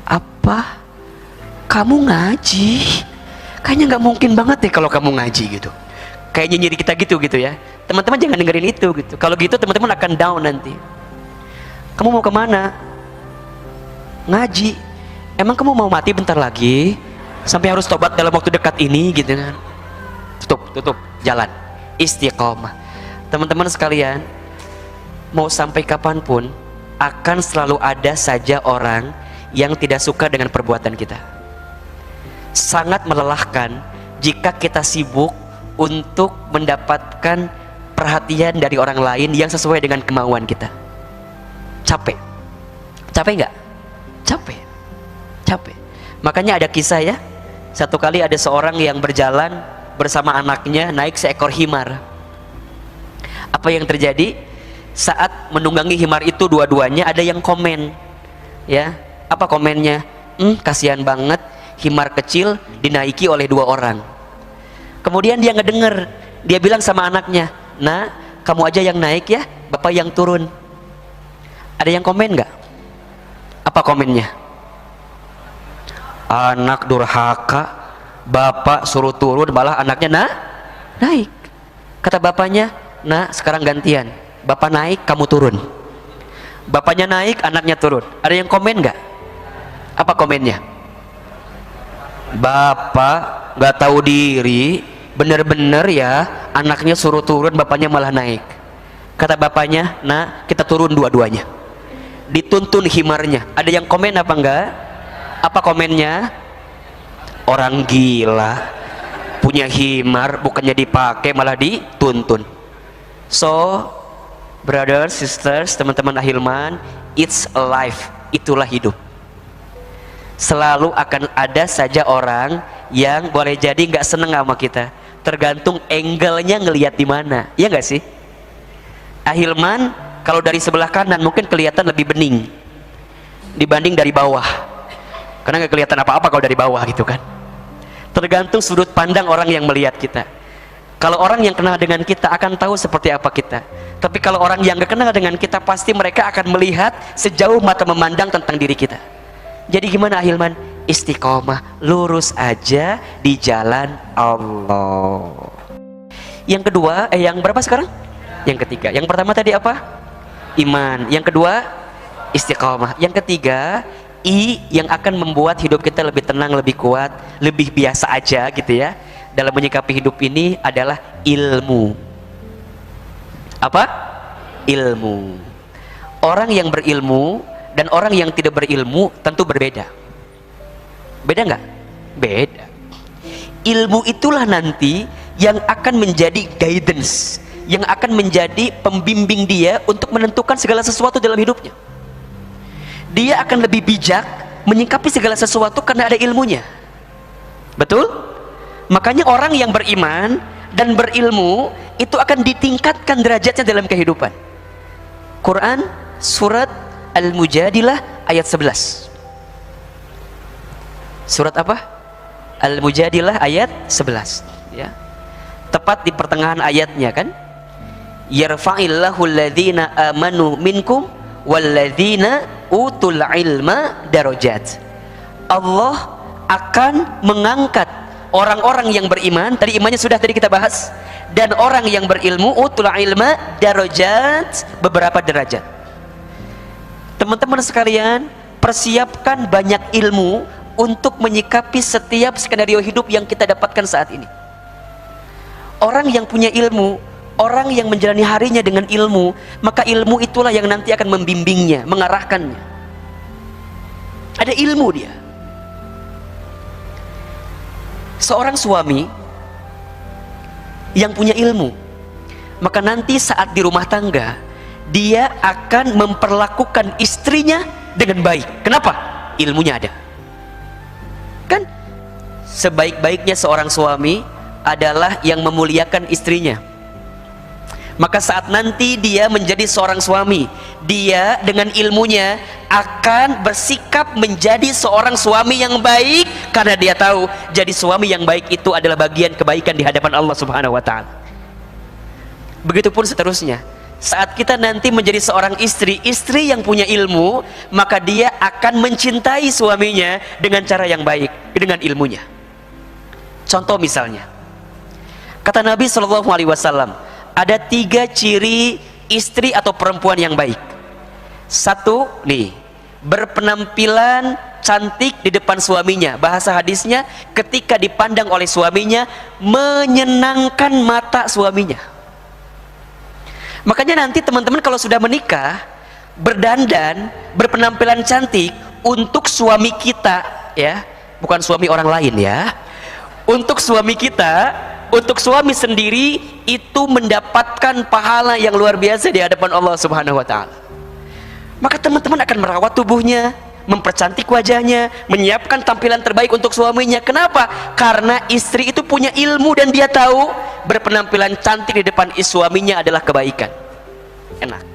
Apa? Kamu ngaji? Kayaknya nggak mungkin banget deh kalau kamu ngaji gitu. Kayak nyinyir kita gitu ya. Teman-teman jangan dengerin itu gitu. Kalau gitu teman-teman akan down nanti. Kamu mau kemana? Ngaji. Emang kamu mau mati bentar lagi? sampai harus tobat dalam waktu dekat ini gitu kan. Tutup jalan. Istiqomah. Teman-teman sekalian, mau sampai kapanpun akan selalu ada saja orang yang tidak suka dengan perbuatan kita. Sangat melelahkan jika kita sibuk untuk mendapatkan perhatian dari orang lain yang sesuai dengan kemauan kita. Capek nggak? Capek. Makanya ada kisah ya, satu kali ada seorang yang berjalan bersama anaknya naik seekor himar. Apa yang terjadi? Saat menunggangi himar itu dua-duanya ada yang komen, ya. Apa komennya? Kasihan banget, himar kecil dinaiki oleh dua orang. Kemudian dia ngedenger, dia bilang sama anaknya, "Nah, kamu aja yang naik ya, bapak yang turun." Ada yang komen nggak? Apa komennya? Anak durhaka, bapak suruh turun malah anaknya naik. Kata bapaknya, "Nah, sekarang gantian, bapak naik, kamu turun." Bapaknya naik, anaknya turun. Ada yang komen nggak? Apa komennya? "Bapak nggak tahu diri, bener-bener ya, anaknya suruh turun, bapaknya malah naik." Kata bapaknya, "Nah, kita turun dua-duanya." Dituntun himarnya. Ada yang komen apa enggak? Apa komennya? Orang gila, punya himar bukannya dipakai malah dituntun. So, brothers, sisters, teman-teman Ahilman, it's a life, itulah hidup. Selalu akan ada saja orang yang boleh jadi nggak seneng sama kita, tergantung angle-nya ngelihat di mana, ya nggak sih? Ahilman kalau dari sebelah kanan mungkin kelihatan lebih bening dibanding dari bawah, karena nggak kelihatan apa-apa kalau dari bawah gitu kan. Tergantung sudut pandang orang yang melihat kita. Kalau orang yang kenal dengan kita akan tahu seperti apa kita, tapi kalau orang yang gak kenal dengan kita, pasti mereka akan melihat sejauh mata memandang tentang diri kita. Jadi gimana Ahilman? Istiqomah, lurus aja di jalan Allah. Yang kedua, yang berapa sekarang? Yang ketiga. Yang pertama tadi apa? Iman. Yang kedua, istiqomah. Yang ketiga, yang akan membuat hidup kita lebih tenang, lebih kuat, lebih biasa aja gitu ya dalam menyikapi hidup ini adalah ilmu. Apa? Ilmu. Orang yang berilmu dan orang yang tidak berilmu tentu berbeda. Beda nggak? Beda. Ilmu itulah nanti yang akan menjadi guidance, yang akan menjadi pembimbing dia untuk menentukan segala sesuatu dalam hidupnya. Dia akan lebih bijak menyikapi segala sesuatu karena ada ilmunya. Betul? Makanya orang yang beriman dan berilmu itu akan ditingkatkan derajatnya dalam kehidupan. Quran surat Al-Mujadilah ayat 11. Surat apa? Al-Mujadilah ayat 11 ya. Tepat di pertengahan ayatnya kan? Yarfa'illahu alladhina amanu minkum walladzina utul ilma darajat. Allah akan mengangkat orang-orang yang beriman, tadi imannya sudah tadi kita bahas, dan orang yang berilmu utul ilma darajat, beberapa derajat. Teman-teman sekalian, persiapkan banyak ilmu untuk menyikapi setiap skenario hidup yang kita dapatkan saat ini. Orang yang punya ilmu, orang yang menjalani harinya dengan ilmu, maka ilmu itulah yang nanti akan membimbingnya, mengarahkannya. Ada ilmu dia. Seorang suami yang punya ilmu, maka nanti saat di rumah tangga dia akan memperlakukan istrinya dengan baik. Kenapa? Ilmunya ada. Kan sebaik-baiknya seorang suami adalah yang memuliakan istrinya. Maka saat nanti dia menjadi seorang suami, dia dengan ilmunya akan bersikap menjadi seorang suami yang baik, karena dia tahu jadi suami yang baik itu adalah bagian kebaikan di hadapan Allah Subhanahu wa taala. Begitupun seterusnya. Saat kita nanti menjadi seorang istri yang punya ilmu, maka dia akan mencintai suaminya dengan cara yang baik, dengan ilmunya. Contoh misalnya, kata Nabi SAW, ada 3 ciri istri atau perempuan yang baik. 1, nih, berpenampilan cantik di depan suaminya. Bahasa hadisnya, ketika dipandang oleh suaminya, menyenangkan mata suaminya. Makanya nanti teman-teman kalau sudah menikah, berdandan, berpenampilan cantik untuk suami kita, ya, bukan suami orang lain ya, untuk suami kita, untuk suami sendiri, itu mendapatkan pahala yang luar biasa di hadapan Allah Subhanahu wa Ta'ala. Maka teman-teman akan merawat tubuhnya, mempercantik wajahnya, menyiapkan tampilan terbaik untuk suaminya. Kenapa? Karena istri itu punya ilmu dan dia tahu berpenampilan cantik di depan suaminya adalah kebaikan. Enak.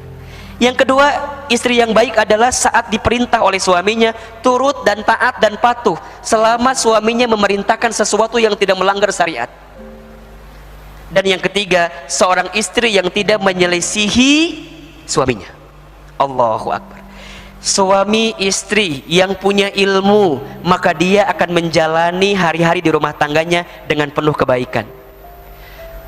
Yang kedua, istri yang baik adalah saat diperintah oleh suaminya turut dan taat dan patuh selama suaminya memerintahkan sesuatu yang tidak melanggar syariat. Dan yang ketiga, seorang istri yang tidak menyelisihi suaminya. Allahu Akbar. Suami istri yang punya ilmu, maka dia akan menjalani hari-hari di rumah tangganya dengan penuh kebaikan.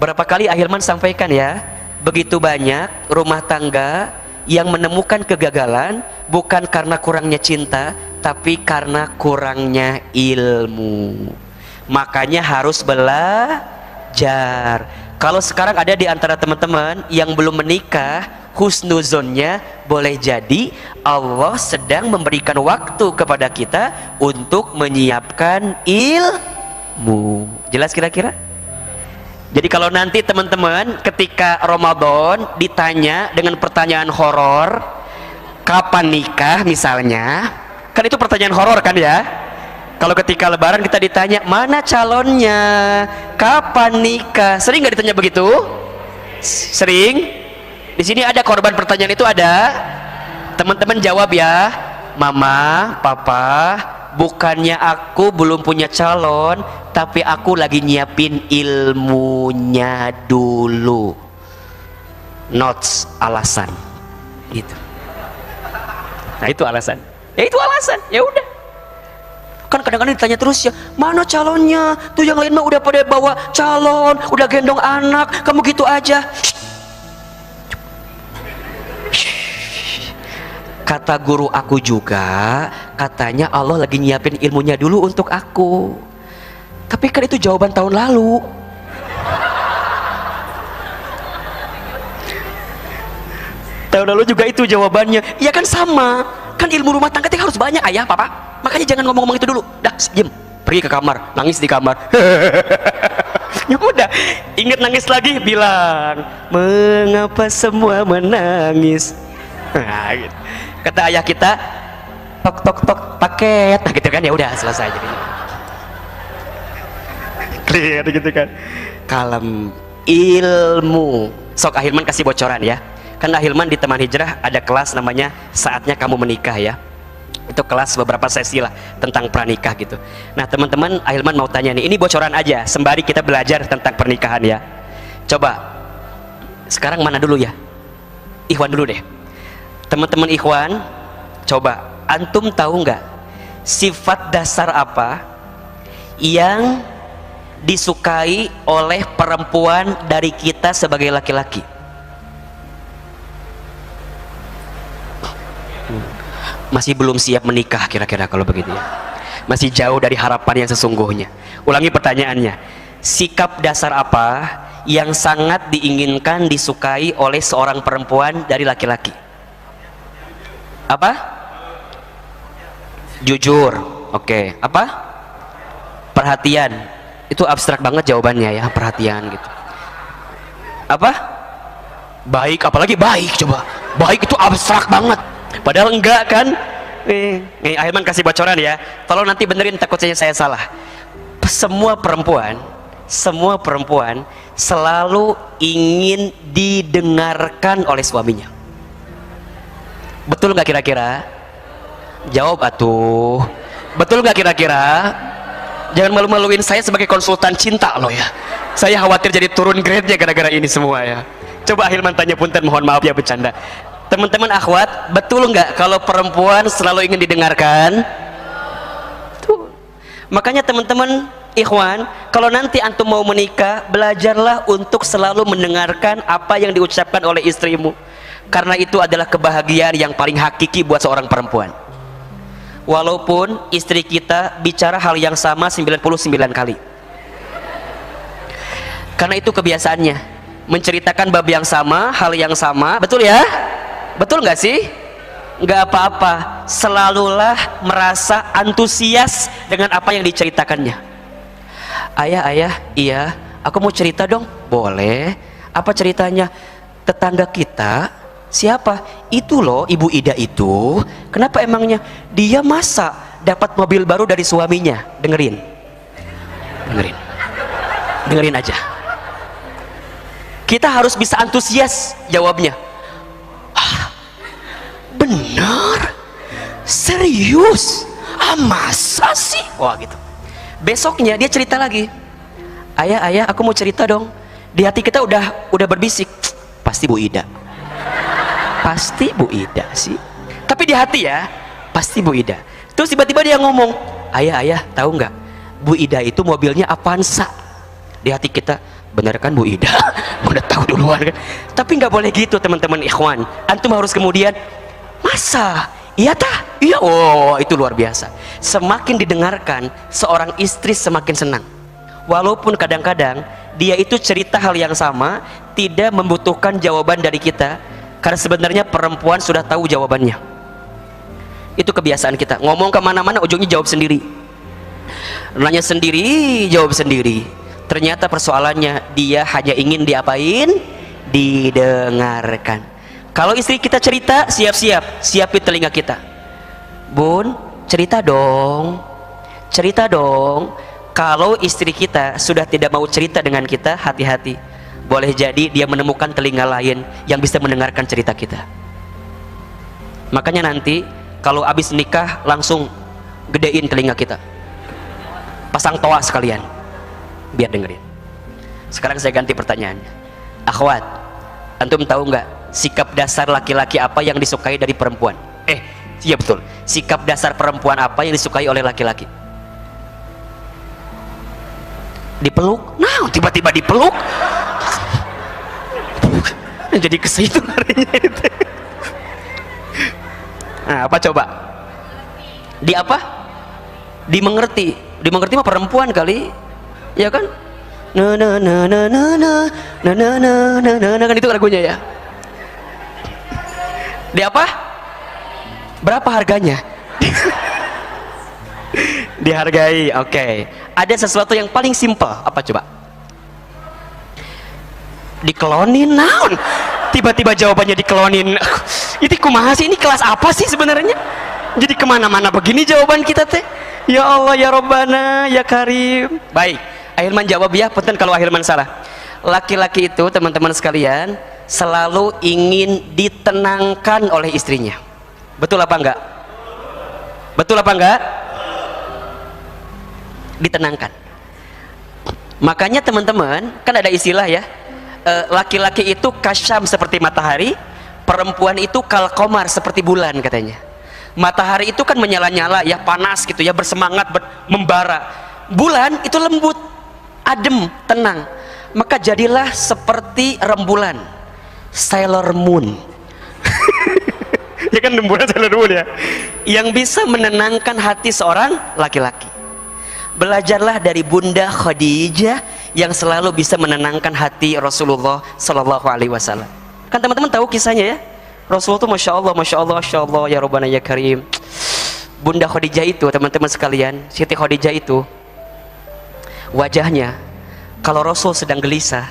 Berapa kali Ahilman sampaikan ya, begitu banyak rumah tangga yang menemukan kegagalan bukan karena kurangnya cinta, tapi karena kurangnya ilmu. Makanya harus belajar. Kalau sekarang ada di antara teman-teman yang belum menikah, husnuzonnya boleh jadi Allah sedang memberikan waktu kepada kita untuk menyiapkan ilmu. Jelas kira-kira? Jadi kalau nanti teman-teman ketika Ramadan ditanya dengan pertanyaan horor, kapan nikah misalnya, kan itu pertanyaan horor kan ya? Kalau ketika lebaran kita ditanya mana calonnya, kapan nikah, sering nggak ditanya begitu? Sering. Di sini ada korban pertanyaan itu ada. Teman-teman jawab ya, Mama, Papa, bukannya aku belum punya calon, tapi aku lagi nyiapin ilmunya dulu. Notes alasan. Gitu. Nah itu alasan. Ya itu alasan. Ya udah. Kan kadang-kadang ditanya terus ya, mana calonnya? Tuh yang lain mah udah pada bawa calon, udah gendong anak, kamu gitu aja. Kata guru aku juga, katanya Allah lagi nyiapin ilmunya dulu untuk aku. Tapi kan itu jawaban tahun lalu. Tahun lalu juga itu jawabannya. Ya kan sama. Kan ilmu rumah tangga harus banyak ayah, papa. Makanya jangan ngomong-ngomong itu dulu. Dah, diam. Pergi ke kamar, nangis di kamar. Ya udah, ingat nangis lagi, bilang, mengapa semua menangis? Nah, gitu. Kata ayah kita, tok tok tok paket, nah gitu kan, ya udah selesai jadi. Clear gitu kan. Kalem ilmu. Sok Ahilman kasih bocoran ya. Kan Ahilman di Teman Hijrah ada kelas namanya Saatnya Kamu Menikah ya. Itu kelas beberapa sesi lah tentang pranikah gitu. Nah teman-teman, Ahilman mau tanya nih, ini bocoran aja sembari kita belajar tentang pernikahan ya. Coba sekarang mana dulu ya? Ikhwan dulu deh. Teman-teman ikhwan, coba antum tahu nggak sifat dasar apa yang disukai oleh perempuan dari kita sebagai laki-laki? Masih belum siap menikah kira-kira kalau begitu ya. Masih jauh dari harapan yang sesungguhnya. Ulangi pertanyaannya, sikap dasar apa yang sangat diinginkan, disukai oleh seorang perempuan dari laki-laki? Apa? Jujur. Oke. Apa? Perhatian. Itu abstrak banget jawabannya ya, perhatian gitu. Apa? Baik, apalagi baik coba. Baik itu abstrak banget. Padahal enggak kan? Nih Ahilman kasih bocoran ya. Tolong nanti benerin, takutnya saya salah. Semua perempuan selalu ingin didengarkan oleh suaminya. Betul nggak kira-kira? Jawab atuh. Betul nggak kira-kira? Jangan malu-maluin saya sebagai konsultan cinta loh ya. Saya khawatir jadi turun grade-nya gara-gara ini semua ya. Coba Ahilman tanya, punten, mohon maaf ya bercanda. Teman-teman akhwat, betul nggak kalau perempuan selalu ingin didengarkan? Tuh. Makanya teman-teman ikhwan, kalau nanti antum mau menikah, belajarlah untuk selalu mendengarkan apa yang diucapkan oleh istrimu. Karena itu adalah kebahagiaan yang paling hakiki buat seorang perempuan. walaupun istri kita bicara hal yang sama 99 kali. Karena itu kebiasaannya, menceritakan bab yang sama, hal yang sama. Betul ya? Betul nggak sih? Nggak apa-apa, selalulah merasa antusias dengan apa yang diceritakannya. Ayah, iya, aku mau cerita dong. Boleh. Apa ceritanya? Tetangga kita, siapa? Itu loh, Ibu Ida itu. Kenapa emangnya? Dia masa dapat mobil baru dari suaminya. Dengerin aja. Kita harus bisa antusias jawabnya. Benar? Serius? Masa sih? Wah gitu. Besoknya dia cerita lagi. Ayah, aku mau cerita dong. Di hati kita udah berbisik, pasti Bu Ida. Pasti Bu Ida sih. Tapi di hati ya, pasti Bu Ida. Terus tiba-tiba dia ngomong, ayah, tahu nggak? Bu Ida itu mobilnya Avanza. Di hati kita, bener kan Bu Ida? Udah tahu duluan kan? Tapi nggak boleh gitu teman-teman ikhwan. Antum harus kemudian, masa? Iya tah? Iya. Oh, itu luar biasa. Semakin didengarkan, seorang istri semakin senang. Walaupun kadang-kadang dia itu cerita hal yang sama, tidak membutuhkan jawaban dari kita, karena sebenarnya perempuan sudah tahu jawabannya. Itu kebiasaan kita, ngomong kemana-mana ujungnya jawab sendiri, nanya sendiri, jawab sendiri. Ternyata persoalannya dia hanya ingin diapain? Didengarkan. Kalau istri kita cerita, siapin telinga kita. Bun, cerita dong. Kalau istri kita sudah tidak mau cerita dengan kita, hati-hati. Boleh jadi dia menemukan telinga lain yang bisa mendengarkan cerita kita. Makanya nanti kalau habis nikah langsung gedein telinga kita. Pasang toa sekalian, biar dengerin. Sekarang saya ganti pertanyaannya. Akhwat, antum tahu nggak sikap dasar laki-laki apa yang disukai dari perempuan? Iya betul. Sikap dasar perempuan apa yang disukai oleh laki-laki? Dipeluk. Nah, tiba-tiba dipeluk. Jadi kesitu larinya itu. Nah, apa coba? Di apa? Dimengerti. Dimengerti mah perempuan kali. Ya kan? Kan itu lagunya ya. Di apa? Berapa harganya? Dihargai. Oke. Ada sesuatu yang paling simpel, apa coba? Dikelonin naon? Tiba-tiba jawabannya dikelonin. Itu kumaha sih? Ini kelas apa sih sebenarnya? Jadi kemana-mana begini jawaban kita teh. Ya Allah, ya Rabbana, ya Karim. Baik, Ahilman jawab ya, punten kalau Ahilman salah. Laki-laki itu teman-teman sekalian selalu ingin ditenangkan oleh istrinya. Betul apa enggak? Betul apa enggak? Ditenangkan. Makanya teman-teman, kan ada istilah ya, laki-laki itu kasyam seperti matahari, perempuan itu kal qamar seperti bulan katanya. Matahari itu kan menyala-nyala ya, panas gitu ya, bersemangat, membara. Bulan itu lembut, adem, tenang. Maka jadilah seperti rembulan, Sailor Moon. Ya kan rembulan Sailor Moon ya, yang bisa menenangkan hati seorang laki-laki. Belajarlah dari Bunda Khadijah yang selalu bisa menenangkan hati Rasulullah Sallallahu Alaihi Wasallam. Kan teman-teman tahu kisahnya ya, Rasulullah itu masya Allah ya Rabbana ya Karim. Bunda Khadijah itu teman-teman sekalian, Siti Khadijah itu wajahnya, kalau Rasul sedang gelisah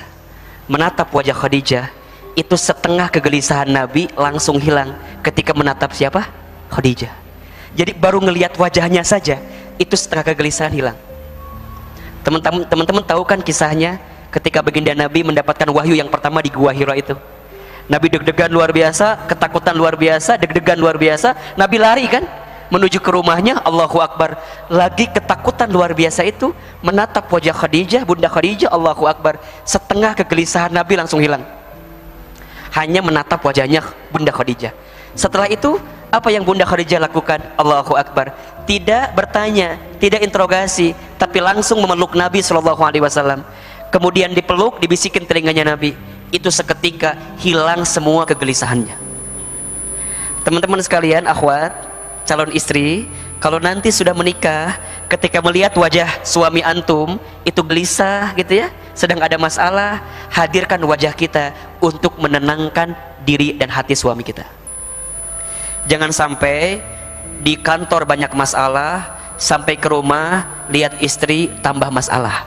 menatap wajah Khadijah, itu setengah kegelisahan Nabi langsung hilang ketika menatap siapa? Khadijah. Jadi baru ngelihat wajahnya saja itu setengah kegelisahan hilang. Teman-teman tahu kan kisahnya ketika baginda Nabi mendapatkan wahyu yang pertama di Gua Hira itu. Nabi deg-degan luar biasa, ketakutan luar biasa, deg-degan luar biasa. Nabi lari kan menuju ke rumahnya, Allahu Akbar. Lagi ketakutan luar biasa itu menatap wajah Khadijah, Bunda Khadijah, Allahu Akbar. Setengah kegelisahan Nabi langsung hilang. Hanya menatap wajahnya Bunda Khadijah. Setelah itu apa yang Bunda Khadijah lakukan? Allahu Akbar. Tidak bertanya, tidak interogasi, tapi langsung memeluk Nabi Shallallahu Alaihi Wasallam. Kemudian dipeluk, dibisikin telinganya Nabi. Itu seketika hilang semua kegelisahannya. Teman-teman sekalian, akhwat, calon istri, kalau nanti sudah menikah, ketika melihat wajah suami antum itu gelisah gitu ya, sedang ada masalah, hadirkan wajah kita untuk menenangkan diri dan hati suami kita. Jangan sampai di kantor banyak masalah, sampai ke rumah lihat istri tambah masalah.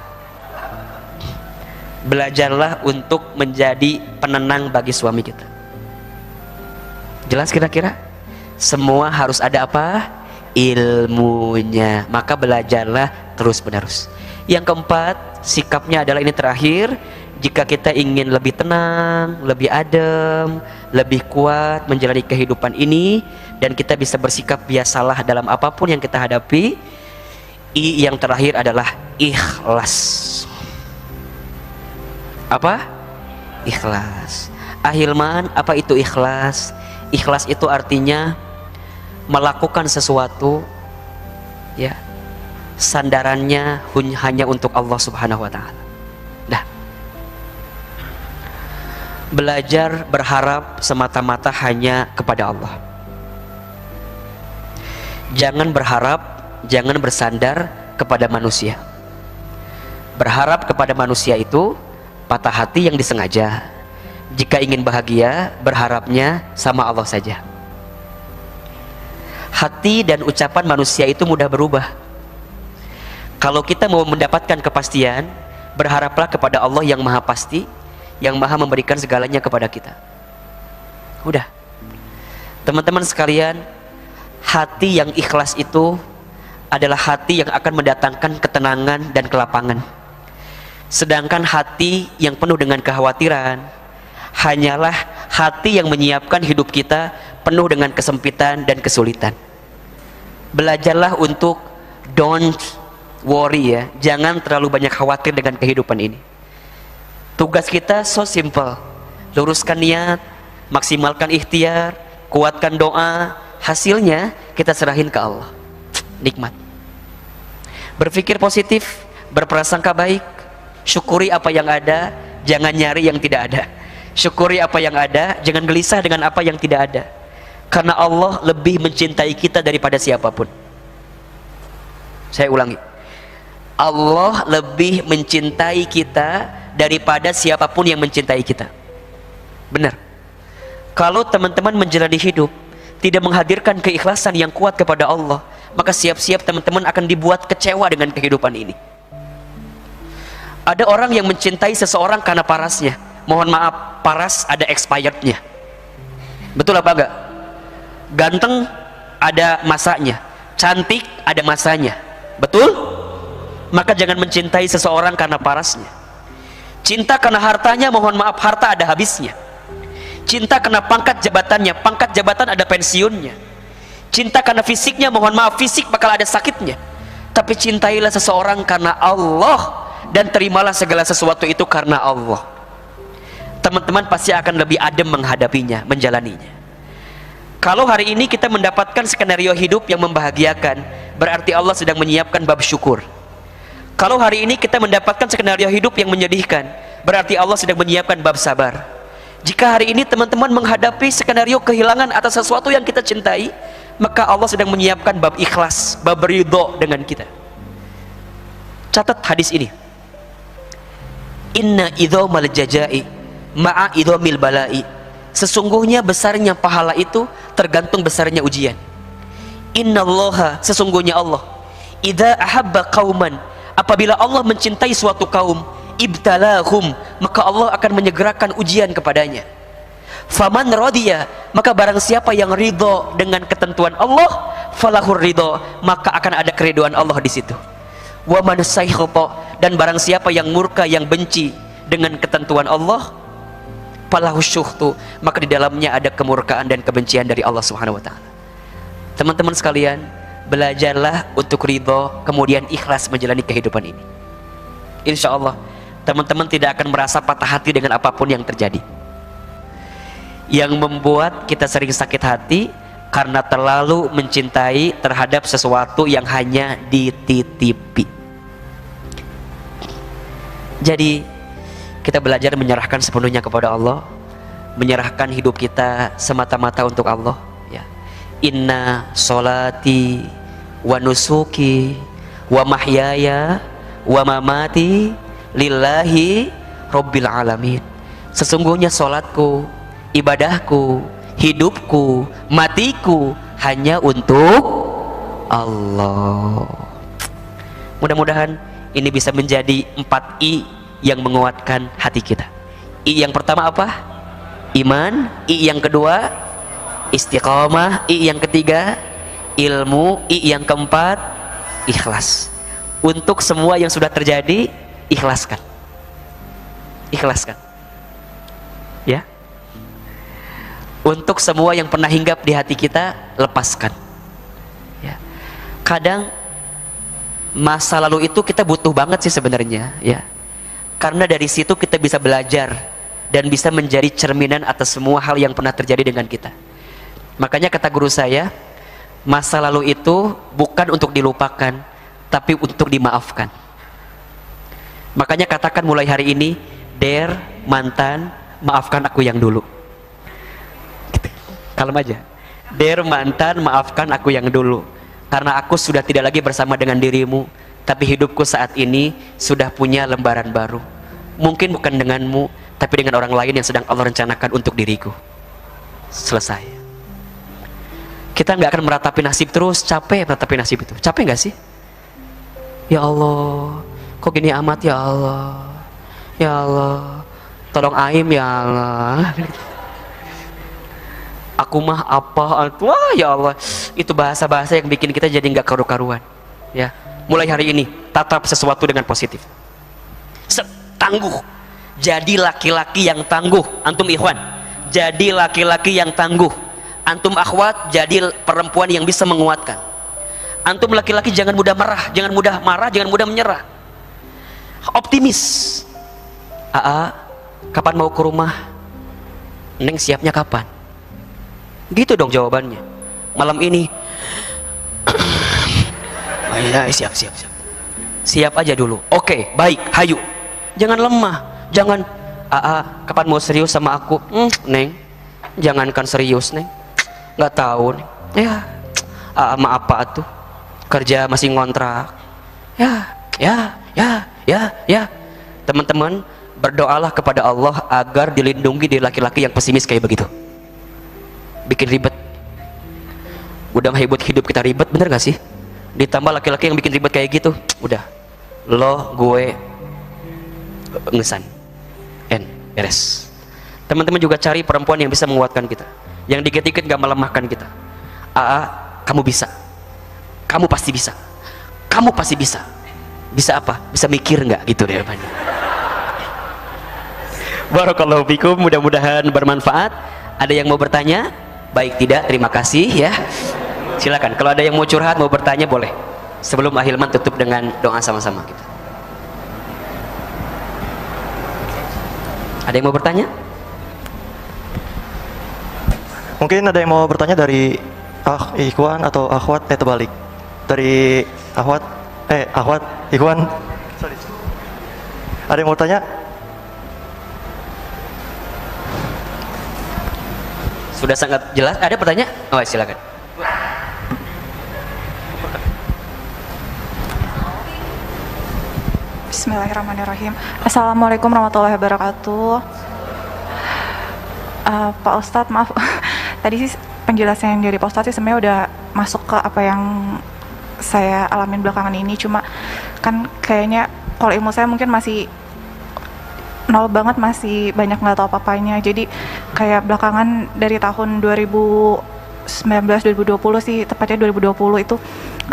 Belajarlah untuk menjadi penenang bagi suami kita. Jelas kira-kira? Semua harus ada apa? Ilmunya. Maka belajarlah terus menerus. Yang keempat, sikapnya adalah ini terakhir. Jika kita ingin lebih tenang, lebih adem, lebih kuat menjalani kehidupan ini, dan kita bisa bersikap biasalah dalam apapun yang kita hadapi, yang terakhir adalah ikhlas. Apa? Ikhlas. Ahilman, apa itu ikhlas? Ikhlas itu artinya melakukan sesuatu ya, sandarannya hanya untuk Allah Subhanahu wa taala. Nah, belajar berharap semata-mata hanya kepada Allah. Jangan berharap, jangan bersandar kepada manusia. Berharap kepada manusia itu patah hati yang disengaja. Jika ingin bahagia, berharapnya sama Allah saja. Hati dan ucapan manusia itu mudah berubah. Kalau kita mau mendapatkan kepastian, berharaplah kepada Allah yang maha pasti, yang maha memberikan segalanya kepada kita. Udah. Teman-teman sekalian, hati yang ikhlas itu adalah hati yang akan mendatangkan ketenangan dan kelapangan. Sedangkan hati yang penuh dengan kekhawatiran hanyalah hati yang menyiapkan hidup kita penuh dengan kesempitan dan kesulitan. Belajarlah untuk don't worry ya, jangan terlalu banyak khawatir dengan kehidupan ini. Tugas kita so simple, luruskan niat, maksimalkan ikhtiar, kuatkan doa, hasilnya kita serahin ke Allah. Nikmat. Berpikir positif, berprasangka baik, syukuri apa yang ada, jangan nyari yang tidak ada. Syukuri apa yang ada, jangan gelisah dengan apa yang tidak ada. Karena Allah lebih mencintai kita daripada siapapun. Saya ulangi, Allah lebih mencintai kita daripada siapapun yang mencintai kita. Benar. Kalau teman-teman menjalani hidup tidak menghadirkan keikhlasan yang kuat kepada Allah, maka siap-siap teman-teman akan dibuat kecewa dengan kehidupan ini. Ada orang yang mencintai seseorang karena parasnya. Mohon maaf, paras ada expirednya. Betul apa enggak? Ganteng ada masanya, cantik ada masanya. Betul? Maka jangan mencintai seseorang karena parasnya. Cinta karena hartanya, mohon maaf, harta ada habisnya. Cinta karena pangkat jabatannya, pangkat jabatan ada pensiunnya. Cinta karena fisiknya, mohon maaf, fisik bakal ada sakitnya. Tapi cintailah seseorang karena Allah, dan terimalah segala sesuatu itu karena Allah. Teman-teman pasti akan lebih adem menghadapinya, menjalaninya. Kalau hari ini kita mendapatkan skenario hidup yang membahagiakan, berarti Allah sedang menyiapkan bab syukur. Kalau hari ini kita mendapatkan skenario hidup yang menyedihkan, berarti Allah sedang menyiapkan bab sabar. Jika hari ini teman-teman menghadapi skenario kehilangan atas sesuatu yang kita cintai, maka Allah sedang menyiapkan bab ikhlas, bab ridho dengan kita. Catat hadis ini. Inna idhomal jajai ma'a idhomil balai. Sesungguhnya besarnya pahala itu tergantung besarnya ujian. Innallaha, sesungguhnya Allah, idza ahabba qauman, apabila Allah mencintai suatu kaum, ibtalahum, maka Allah akan menyegerakan ujian kepadanya. Faman radiya, maka barang siapa yang ridho dengan ketentuan Allah, falahur ridho, maka akan ada keriduan Allah di situ. Wa man saykhata, dan barang siapa yang murka, yang benci dengan ketentuan Allah, falahu syuhtu, maka di dalamnya ada kemurkaan dan kebencian dari Allah Subhanahu wa taala. Teman-teman sekalian, belajarlah untuk ridho, kemudian ikhlas menjalani kehidupan ini. Insya Allah teman-teman tidak akan merasa patah hati dengan apapun yang terjadi. Yang membuat kita sering sakit hati karena terlalu mencintai terhadap sesuatu yang hanya dititipi. Jadi kita belajar menyerahkan sepenuhnya kepada Allah, menyerahkan hidup kita semata-mata untuk Allah ya. inna sholati wa nusuki wa mahyaya wa mamati lillahi rabbil alamin. Sesungguhnya sholatku, ibadahku, hidupku, matiku hanya untuk Allah. Mudah-mudahan ini bisa menjadi 4 I yang menguatkan hati kita. I yang pertama apa? Iman. I yang kedua istiqamah. I yang ketiga ilmu. I yang keempat ikhlas. Untuk semua yang sudah terjadi, ikhlaskan. Ikhlaskan. Ya. Untuk semua yang pernah hinggap di hati kita, lepaskan. Ya. Kadang masa lalu itu kita butuh banget sih sebenarnya, ya. Karena dari situ kita bisa belajar dan bisa menjadi cerminan atas semua hal yang pernah terjadi dengan kita. Makanya kata guru saya, masa lalu itu bukan untuk dilupakan, tapi untuk dimaafkan. Makanya katakan mulai hari ini, der mantan, maafkan aku yang dulu. Kalem aja. Der mantan, maafkan aku yang dulu. Karena aku sudah tidak lagi bersama dengan dirimu, tapi hidupku saat ini sudah punya lembaran baru. Mungkin bukan denganmu, tapi dengan orang lain yang sedang Allah rencanakan untuk diriku. Selesai. Kita nggak akan meratapi nasib terus, capek meratapi nasib itu. Capek nggak sih? Ya Allah, kok gini amat ya Allah. Ya Allah, tolong aim ya Allah. Aku mah apa? Wah ya Allah, itu bahasa-bahasa yang bikin kita jadi nggak karu-karuan. Ya, mulai hari ini tatap sesuatu dengan positif. Tangguh. Jadi laki-laki yang tangguh. Antum ikhwan, jadi laki-laki yang tangguh. Antum akhwat, jadi perempuan yang bisa menguatkan. Antum laki-laki jangan mudah marah, jangan mudah marah, jangan mudah menyerah. Optimis. Aa, kapan mau ke rumah? Neng siapnya kapan? Gitu dong jawabannya. Malam ini siap. Siap aja dulu. Oke, baik, hayu. Jangan lemah. Jangan kapan mau serius sama aku? Neng, jangankan serius, Neng. Nggak tahu, Neng. Ya, maaf apa tuh? Kerja masih ngontrak. Ya. Teman-teman, berdoalah kepada Allah agar dilindungi dari laki-laki yang pesimis kayak begitu. Bikin ribet. Udah hidup kita ribet, bener gak sih? Ditambah laki-laki yang bikin ribet kayak gitu, udah lo gue ngesan beres. Teman-teman juga cari perempuan yang bisa menguatkan kita, yang dikit-dikit gak melemahkan kita. Kamu bisa, kamu pasti bisa, kamu pasti bisa. Bisa apa? Bisa mikir nggak gitu deh depannya. Barakallahu fikum, mudah-mudahan bermanfaat. Ada yang mau bertanya? Baik, tidak, terima kasih ya. Silakan, kalau ada yang mau curhat, mau bertanya boleh. Sebelum Ahilman tutup dengan doa sama-sama kita. Ada yang mau bertanya? Mungkin ada yang mau bertanya dari Ikhwan atau Akhwat terbalik. Dari Akhwat, Ikhwan. Sorry. Ada yang mau tanya? Sudah sangat jelas. Ada pertanyaan? Oh, silakan. Bismillahirrahmanirrahim. Assalamualaikum warahmatullahi wabarakatuh. Pak Ustadz, maaf. Tadi sih penjelasan dari Pak Ustadz sih sebenarnya udah masuk ke apa yang saya alamin belakangan ini. Cuma kan kayaknya kalau ilmu saya mungkin masih nol banget, masih banyak nggak tahu apa-apanya. Jadi kayak belakangan dari tahun 2019-2020 sih, tepatnya 2020 itu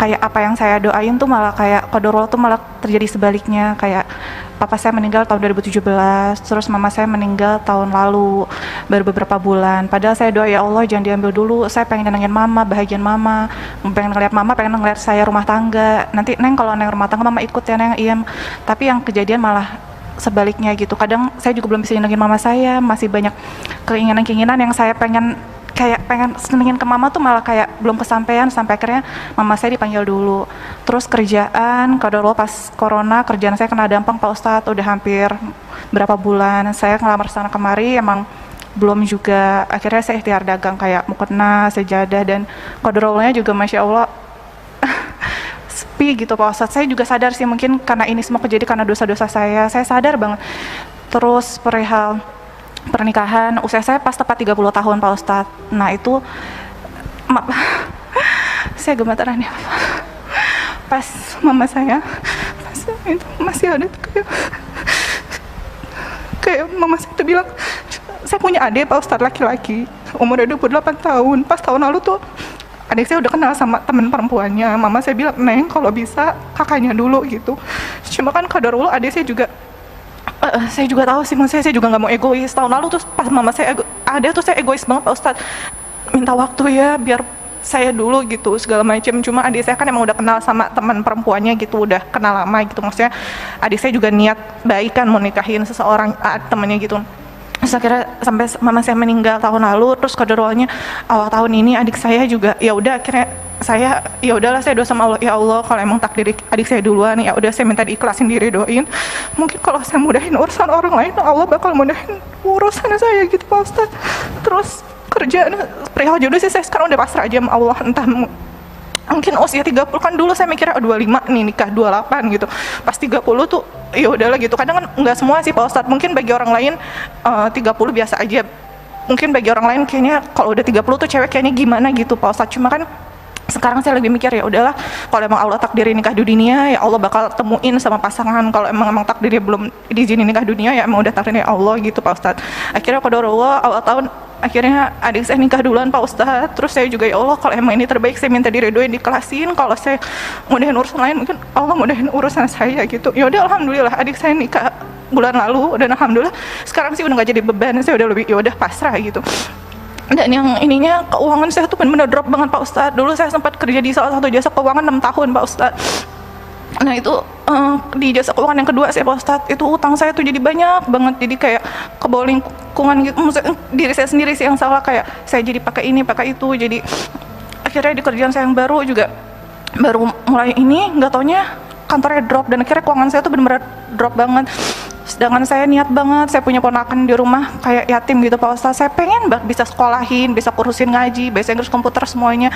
kayak apa yang saya doain tuh malah kayak qadarullah tuh malah terjadi sebaliknya. Kayak papa saya meninggal tahun 2017, terus mama saya meninggal tahun lalu baru beberapa bulan. Padahal saya doa, ya Allah jangan diambil dulu, saya pengen nenangin mama, bahagian mama, pengen ngeliat mama, pengen ngeliat saya rumah tangga. Nanti Neng kalau Neng rumah tangga mama ikut ya Neng, iya. Tapi yang kejadian malah sebaliknya gitu. Kadang saya juga belum bisa nyenengin mama saya, masih banyak keinginan-keinginan yang saya pengen senengin ke mama tuh malah kayak belum kesampaian, sampai akhirnya mama saya dipanggil dulu. Terus kerjaan, kalau pas corona kerjaan saya kena dampak Pak Ustadz, udah hampir berapa bulan saya ngelamar sana kemari emang belum juga. Akhirnya saya ikhtiar dagang kayak mukena, sejadah, dan qadarullah juga Masya Allah sepi gitu Pak Ustadz. Saya juga sadar sih mungkin karena ini semua kejadian karena dosa-dosa saya sadar banget. Terus perihal pernikahan, usia saya pas tepat 30 tahun Pak Ustadz. Nah itu maaf, saya gemetaran ya pas mama saya pas itu masih ada tuh kayak mama saya tuh bilang, saya punya adik Pak Ustadz laki-laki umurnya 28 tahun. Pas tahun lalu tuh adik saya udah kenal sama teman perempuannya. Mama saya bilang, Neng kalau bisa kakaknya dulu gitu. Cuma kan qadarullah adik saya juga tahu sih, maksudnya saya juga nggak mau egois. Tahun lalu tuh pas mama saya ada tuh saya egois banget Pak Ustadz, minta waktu ya biar saya dulu gitu segala macam. Cuma adik saya kan emang udah kenal sama teman perempuannya gitu, udah kenal lama gitu. Maksudnya adik saya juga niat baik kan mau nikahin seseorang temannya gitu. Terus akhirnya sampai mama saya meninggal tahun lalu, terus qadarullah awal tahun ini adik saya juga ya udah akhirnya saya ya udahlah saya doa sama Allah, ya Allah kalau emang takdir adik saya duluan ya udah saya minta diikhlasin diredoin. Mungkin kalau saya mudahin urusan orang lain Allah bakal mudahin urusan saya gitu Pak Ustadz. Terus kerjaan perihal jodoh sih saya sekarang udah pasrah aja sama Allah, entah mungkin usia 30 kan dulu saya mikirnya 25 nih nikah 28 gitu. Pas 30 tuh ya udahlah gitu. Kadang kan nggak semua sih Pak Ustadz. Mungkin bagi orang lain 30 biasa aja. Mungkin bagi orang lain kayaknya kalau udah 30 tuh cewek kayaknya gimana gitu Pak Ustadz. Cuma kan sekarang saya lebih mikir ya udahlah kalau emang Allah takdirin nikah di dunia ya Allah bakal temuin sama pasangan. Kalau emang takdirnya belum diizinin nikah dunia ya emang udah takdirnya Allah gitu Pak Ustadz. Akhirnya qadarullah awal tahun akhirnya adik saya nikah duluan Pak Ustadz. Terus saya juga ya Allah kalau emang ini terbaik saya minta diredoin dikelasin. Kalau saya mudahin urusan lain mungkin Allah mudahin urusan saya gitu. Ya udah alhamdulillah adik saya nikah bulan lalu dan alhamdulillah sekarang sih udah nggak jadi beban. Saya udah lebih ya udah pasrah gitu. Dan yang ininya keuangan saya tuh benar-benar drop banget Pak Ustadz. Dulu saya sempat kerja di salah satu jasa keuangan 6 tahun Pak Ustadz. Nah itu di jasa keuangan yang kedua saya Pak Ustadz, itu utang saya tuh jadi banyak banget. Jadi kayak ke bawah lingkungan gitu, maksudnya diri saya sendiri sih yang salah. Kayak saya jadi pakai ini pakai itu. Jadi akhirnya di kerjaan saya yang baru juga baru mulai ini nggak taunya kantornya drop. Dan akhirnya keuangan saya tuh benar-benar drop banget. Sedangkan saya niat banget, saya punya ponakan di rumah kayak yatim gitu Pak Ustadz. Saya pengen banget bisa sekolahin, bisa kurusin ngaji, bahasa Inggris, komputer, semuanya.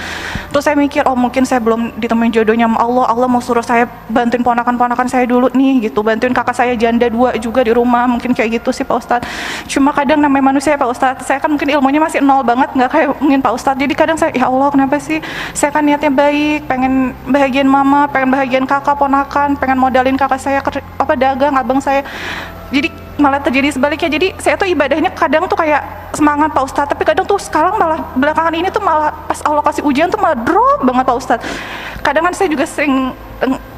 Terus saya mikir, oh mungkin saya belum ditemuin jodohnya sama Allah. Allah mau suruh saya bantuin ponakan-ponakan saya dulu nih gitu. Bantuin kakak saya janda 2 juga di rumah, mungkin kayak gitu sih Pak Ustadz. Cuma kadang namanya manusia Pak Ustadz, saya kan mungkin ilmunya masih nol banget, nggak kayak mungkin Pak Ustadz. Jadi kadang saya, ya Allah kenapa sih, saya kan niatnya baik, pengen bahagian mama, pengen bahagian kakak, ponakan, pengen modalin kakak saya dagang, abang saya. Jadi malah terjadi sebaliknya. Jadi saya tuh ibadahnya kadang tuh kayak semangat Pak Ustadz, tapi kadang tuh sekarang malah belakangan ini tuh malah pas Allah kasih ujian tuh malah drop banget Pak Ustadz. Kadang kan saya juga sering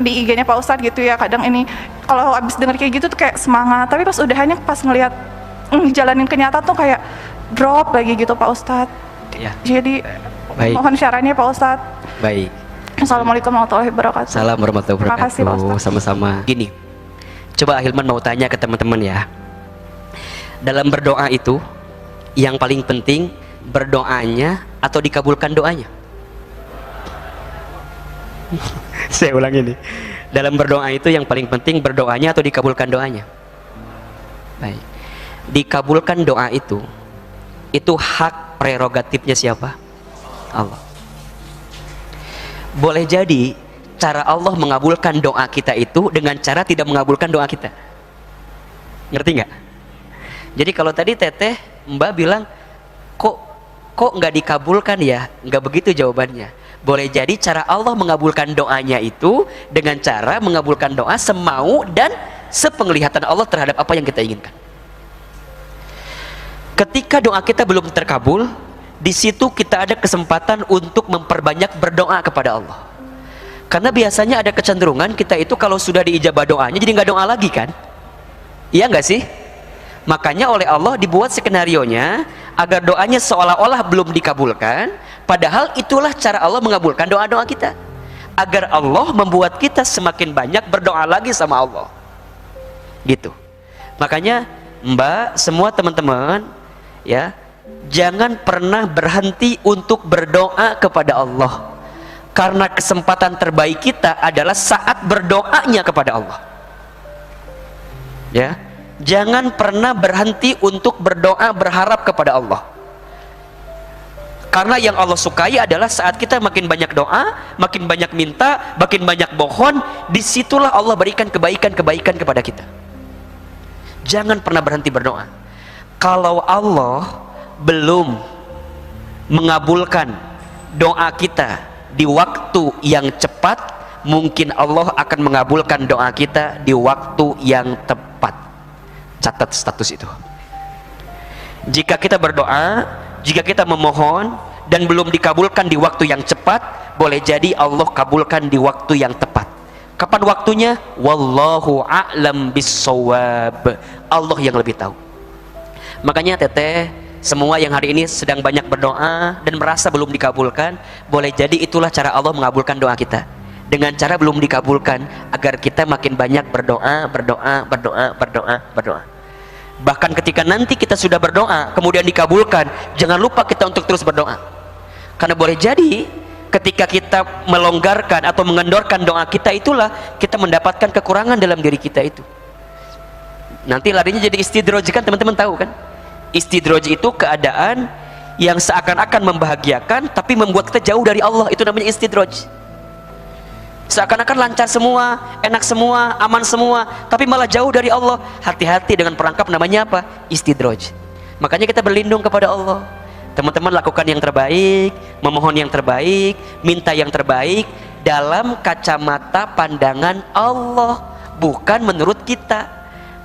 di IG-nya Pak Ustadz gitu ya, kadang ini kalau habis denger kayak gitu tuh kayak semangat, tapi pas udahannya pas ngelihat jalanin kenyataan tuh kayak drop lagi gitu Pak Ustadz. Ya. Jadi Baik. mohon syaratnya Pak Ustadz. Baik. Assalamualaikum warahmatullahi wabarakatuh. Salam warahmatullahi Makasih, Pak wabarakatuh. Ustadz. Sama-sama. Gini, coba Ahilman mau tanya ke teman-teman ya. Dalam berdoa itu, yang paling penting berdoanya atau dikabulkan doanya? Saya ulang ini. Dalam berdoa itu yang paling penting berdoanya atau dikabulkan doanya? Baik. Dikabulkan doa itu hak prerogatifnya siapa? Allah. Boleh jadi cara Allah mengabulkan doa kita itu dengan cara tidak mengabulkan doa kita. Ngerti nggak? Jadi kalau tadi Teteh Mbak bilang kok nggak dikabulkan ya, nggak begitu jawabannya. Boleh jadi cara Allah mengabulkan doanya itu dengan cara mengabulkan doa semau dan sepenglihatan Allah terhadap apa yang kita inginkan. Ketika doa kita belum terkabul, di situ kita ada kesempatan untuk memperbanyak berdoa kepada Allah. Karena biasanya ada kecenderungan kita itu kalau sudah diijabah doanya jadi nggak doa lagi kan? Iya nggak sih? Makanya oleh Allah dibuat skenarionya agar doanya seolah-olah belum dikabulkan, padahal itulah cara Allah mengabulkan doa-doa kita. Agar Allah membuat kita semakin banyak berdoa lagi sama Allah. Gitu. Makanya Mbak, semua teman-teman ya, jangan pernah berhenti untuk berdoa kepada Allah. Karena kesempatan terbaik kita adalah saat berdoanya kepada Allah. Ya, jangan pernah berhenti untuk berdoa berharap kepada Allah. Karena yang Allah sukai adalah saat kita makin banyak doa, makin banyak minta, makin banyak mohon, disitulah Allah berikan kebaikan-kebaikan kepada kita. Jangan pernah berhenti berdoa. Kalau Allah belum mengabulkan doa kita di waktu yang cepat, mungkin Allah akan mengabulkan doa kita di waktu yang tepat. Catat status itu. Jika kita berdoa, jika kita memohon dan belum dikabulkan di waktu yang cepat, boleh jadi Allah kabulkan di waktu yang tepat. Kapan waktunya? Wallahu a'lam bissawab. Allah yang lebih tahu. Makanya teteh, semua yang hari ini sedang banyak berdoa dan merasa belum dikabulkan, boleh jadi itulah cara Allah mengabulkan doa kita. Dengan cara belum dikabulkan, agar kita makin banyak berdoa. Bahkan ketika nanti kita sudah berdoa kemudian dikabulkan, jangan lupa kita untuk terus berdoa. Karena boleh jadi ketika kita melonggarkan atau mengendorkan doa kita, itulah kita mendapatkan kekurangan dalam diri kita itu. Nanti larinya jadi istidraj, kan teman-teman tahu kan? Istidraj itu keadaan yang seakan-akan membahagiakan tapi membuat kita jauh dari Allah, itu namanya istidraj. Seakan-akan lancar semua, enak semua, aman semua, tapi malah jauh dari Allah. Hati-hati dengan perangkap namanya apa? Istidraj. Makanya kita berlindung kepada Allah. Teman-teman lakukan yang terbaik, memohon yang terbaik, minta yang terbaik dalam kacamata pandangan Allah, bukan menurut kita.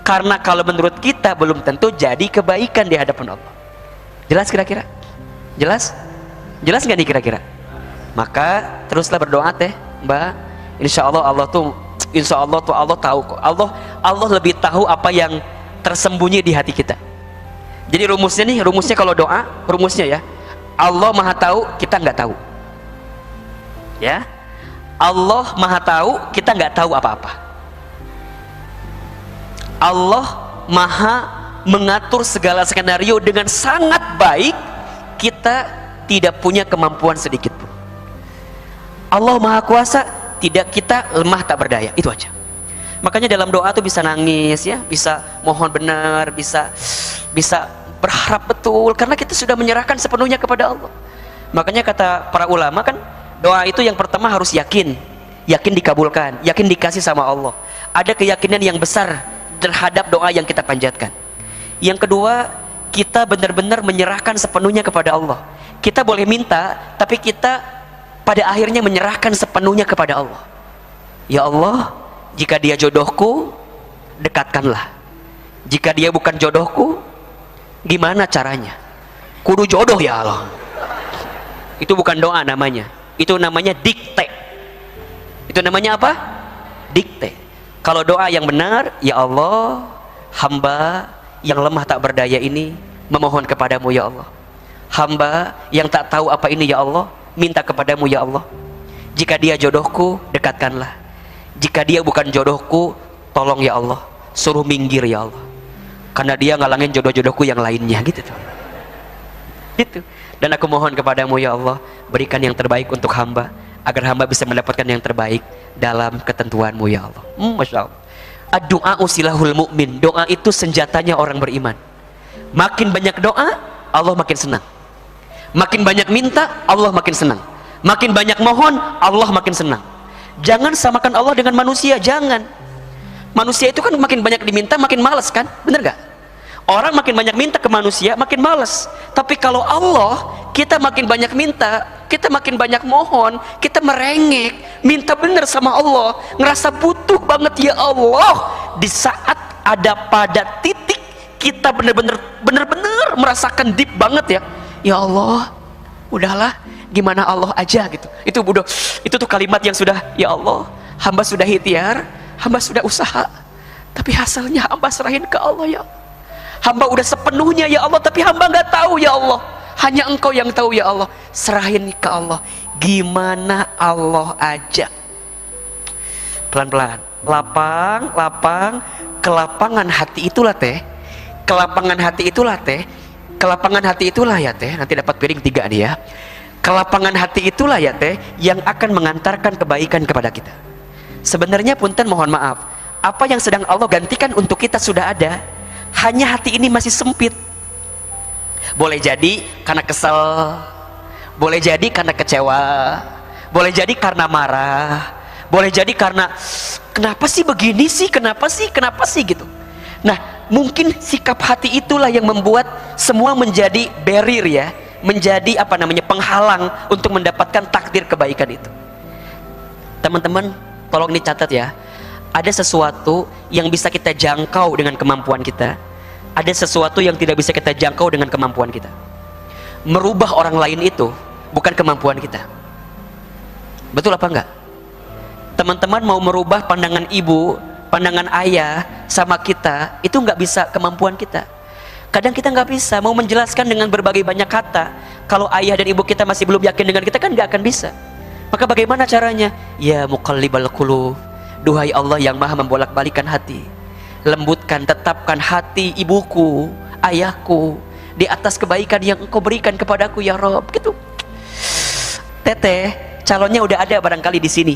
Karena kalau menurut kita belum tentu jadi kebaikan di hadapan Allah. Jelas kira-kira? Jelas? Jelas nggak nih kira-kira? Maka teruslah berdoa teh, Mbak. Insya Allah Allah tuh Allah tahu kok. Allah lebih tahu apa yang tersembunyi di hati kita. Jadi rumusnya kalau doa, rumusnya ya, Allah maha tahu, kita nggak tahu. Ya, Allah maha tahu, kita nggak tahu apa-apa. Allah maha mengatur segala skenario dengan sangat baik, kita tidak punya kemampuan sedikit pun. Allah maha kuasa, tidak, kita lemah tak berdaya, itu aja. Makanya dalam doa tuh bisa nangis ya, bisa mohon benar, bisa berharap betul, karena kita sudah menyerahkan sepenuhnya kepada Allah. Makanya kata para ulama kan, doa itu yang pertama harus yakin dikabulkan, yakin dikasih sama Allah. Ada keyakinan yang besar terhadap doa yang kita panjatkan. Yang kedua, kita benar-benar menyerahkan sepenuhnya kepada Allah. Kita boleh minta, tapi kita pada akhirnya menyerahkan sepenuhnya kepada Allah. Ya Allah, jika dia jodohku, dekatkanlah. Jika dia bukan jodohku, gimana caranya? Kudu jodoh ya Allah. Itu bukan doa namanya, itu namanya dikte. Itu namanya apa? Dikte. Kalau doa yang benar, ya Allah, hamba yang lemah tak berdaya ini memohon kepadamu ya Allah. Hamba yang tak tahu apa ini ya Allah, minta kepadamu ya Allah. Jika dia jodohku, dekatkanlah. Jika dia bukan jodohku, tolong ya Allah, suruh minggir ya Allah, karena dia ngalangin jodoh-jodohku yang lainnya, gitu tuh. Gitu. Dan aku mohon kepadamu ya Allah, berikan yang terbaik untuk hamba, agar hamba bisa mendapatkan yang terbaik dalam ketentuanmu ya Allah. Masya Allah. Ad-du'a usilahul mu'min. Doa itu senjatanya orang beriman. Makin banyak doa, Allah makin senang. Makin banyak minta, Allah makin senang. Makin banyak mohon, Allah makin senang. Jangan samakan Allah dengan manusia, jangan. Manusia itu kan makin banyak diminta, makin malas kan? Bener gak? Orang makin banyak minta ke manusia, makin malas. Tapi kalau Allah, kita makin banyak minta, kita makin banyak mohon, kita merengek, minta bener sama Allah, ngerasa butuh banget ya Allah. Di saat ada pada titik kita bener-bener merasakan deep banget ya. Ya Allah, udahlah, gimana Allah aja gitu. Itu tuh kalimat yang sudah, ya Allah, hamba sudah ikhtiar, hamba sudah usaha, tapi hasilnya hamba serahin ke Allah ya Allah. Hamba udah sepenuhnya ya Allah, tapi hamba nggak tahu ya Allah. Hanya Engkau yang tahu ya Allah. Serahin ke Allah. Gimana Allah aja. Pelan-pelan, lapang, kelapangan hati itulah teh. Kelapangan hati itulah teh. Kelapangan hati itulah ya teh, nanti dapat piring 3 nih ya. Kelapangan hati itulah ya teh yang akan mengantarkan kebaikan kepada kita. Sebenarnya punten mohon maaf, apa yang sedang Allah gantikan untuk kita sudah ada, hanya hati ini masih sempit. Boleh jadi karena kesel, Boleh jadi karena kecewa, boleh jadi karena marah, boleh jadi karena kenapa sih begini sih, kenapa sih gitu. Nah, mungkin sikap hati itulah yang membuat semua menjadi barrier ya, menjadi penghalang untuk mendapatkan takdir kebaikan itu. Teman-teman, tolong dicatat ya. Ada sesuatu yang bisa kita jangkau dengan kemampuan kita, ada sesuatu yang tidak bisa kita jangkau dengan kemampuan kita. Merubah orang lain itu bukan kemampuan kita. Betul apa enggak? Teman-teman mau merubah pandangan ibu, pandangan ayah sama kita, itu enggak bisa kemampuan kita. Kadang kita enggak bisa mau menjelaskan dengan berbagai banyak kata. Kalau ayah dan ibu kita masih belum yakin dengan kita, kan enggak akan bisa. Maka bagaimana caranya? Ya muqallibal qulub, duhai Allah yang maha membolak-balikan hati, lembutkan, tetapkan hati ibuku, ayahku di atas kebaikan yang engkau berikan kepadaku ya Rob. Gitu. Teteh, calonnya udah ada barangkali di sini.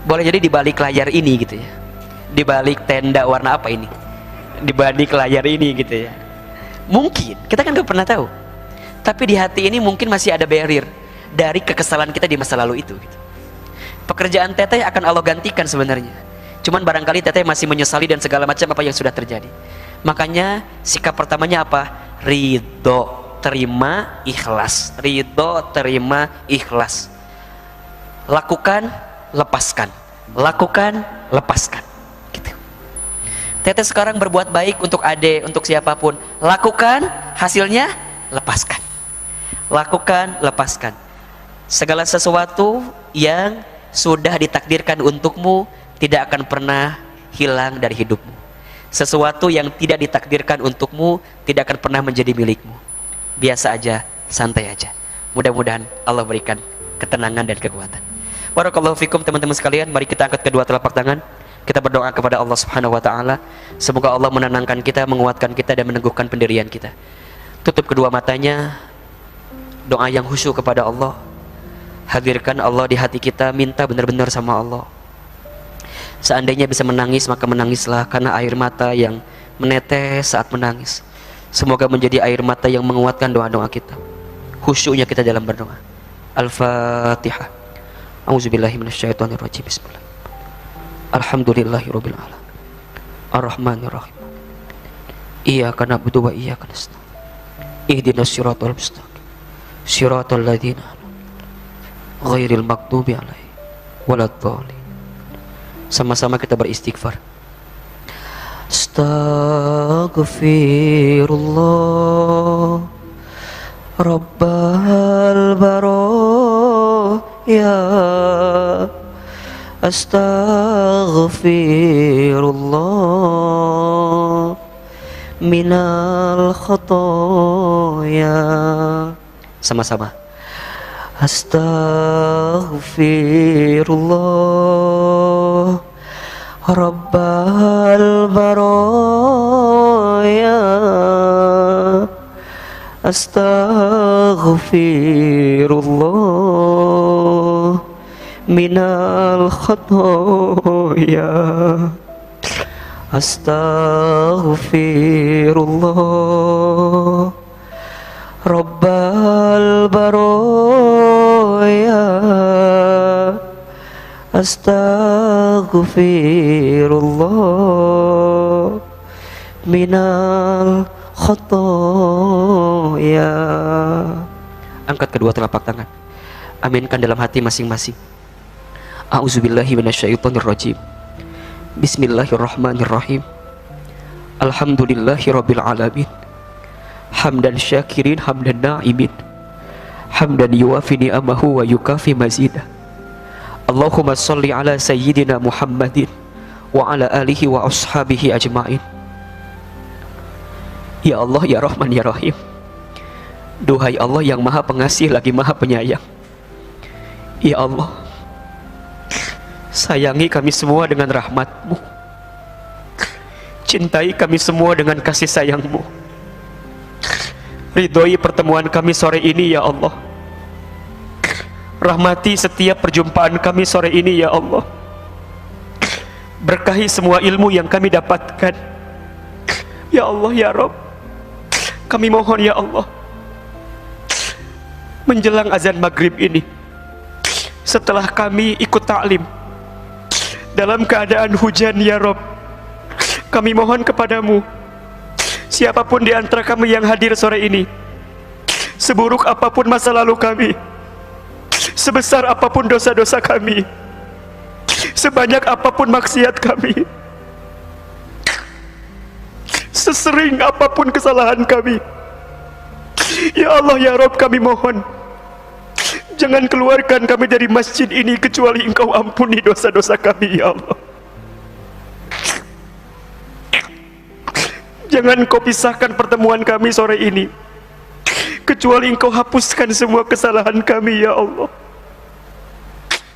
Boleh jadi di balik layar ini gitu ya. Di balik tenda warna apa ini? Di balik layar ini gitu ya. Mungkin, kita kan gak pernah tahu. Tapi di hati ini mungkin masih ada barrier dari kekesalan kita di masa lalu itu gitu. Pekerjaan teteh akan Allah gantikan sebenarnya. Cuman barangkali teteh masih menyesali dan segala macam apa yang sudah terjadi. Makanya sikap pertamanya apa? Ridho, terima, ikhlas. Ridho, terima, ikhlas. Lakukan, lepaskan. Lakukan, lepaskan. Gitu. Teteh sekarang berbuat baik untuk ade, untuk siapapun. Lakukan, hasilnya lepaskan. Lakukan, lepaskan. Segala sesuatu yang sudah ditakdirkan untukmu tidak akan pernah hilang dari hidupmu. Sesuatu yang tidak ditakdirkan untukmu tidak akan pernah menjadi milikmu. Biasa aja, santai aja. Mudah-mudahan Allah berikan ketenangan dan kekuatan. Barakallahu fikum teman-teman sekalian. Mari kita angkat kedua telapak tangan. Kita berdoa kepada Allah Subhanahu wa taala. Semoga Allah menenangkan kita, menguatkan kita dan meneguhkan pendirian kita. Tutup kedua matanya. Doa yang khusyuk kepada Allah. Hadirkan Allah di hati kita, minta benar-benar sama Allah. Seandainya bisa menangis, maka menangislah, karena air mata yang menetes saat menangis semoga menjadi air mata yang menguatkan doa-doa kita, khusyuknya kita dalam berdoa. Al-Fatihah. A'udzubillahi minasyaitonirrajim. Bismillah. Alhamdulillahirabbil alamin. Ar-Rahmanirrahim. Iyyaka na'budu wa iyyaka nasta'in. Ihdinas siratal mustaqim. Siratal ladzina ghairil maghdubi 'alaihim waladdallin. Sama-sama kita beristighfar. Astaghfirullah Rabbal baraya. Astaghfirullah minal khotoya. Sama-sama. Astaghfirullah Rabbal baraya. Astaghfirullah minal khotoya. Astaghfirullah Rabbal baraya. Astaghfirullah minal khotoya. Angkat kedua telapak tangan, aminkan dalam hati masing-masing. A'udzubillahi minasyaitonirrajim. Bismillahirrahmanirrahim. Alhamdulillahirabbil alamin. Hamdan syakirin, hamdan na'imin, hamdan yuwafi ni'amahu wa yukafi mazidah. Allahumma salli ala sayyidina Muhammadin wa ala alihi wa ashabihi ajma'in. Ya Allah, ya Rahman, ya Rahim. Duhai Allah yang maha pengasih lagi maha penyayang. Ya Allah, sayangi kami semua dengan rahmat-Mu. Cintai kami semua dengan kasih sayang-Mu. Ridhoi pertemuan kami sore ini ya Allah. Rahmati setiap perjumpaan kami sore ini ya Allah. Berkahi semua ilmu yang kami dapatkan ya Allah ya Rabb. Kami mohon ya Allah, menjelang azan maghrib ini, setelah kami ikut taklim dalam keadaan hujan, ya Rob, kami mohon kepadamu, siapapun di antara kami yang hadir sore ini, seburuk apapun masa lalu kami, sebesar apapun dosa-dosa kami, sebanyak apapun maksiat kami, sesering apapun kesalahan kami, ya Allah, ya Rob, kami mohon, jangan keluarkan kami dari masjid ini kecuali Engkau ampuni dosa-dosa kami, ya Allah. Jangan Kau pisahkan pertemuan kami sore ini kecuali Engkau hapuskan semua kesalahan kami, ya Allah.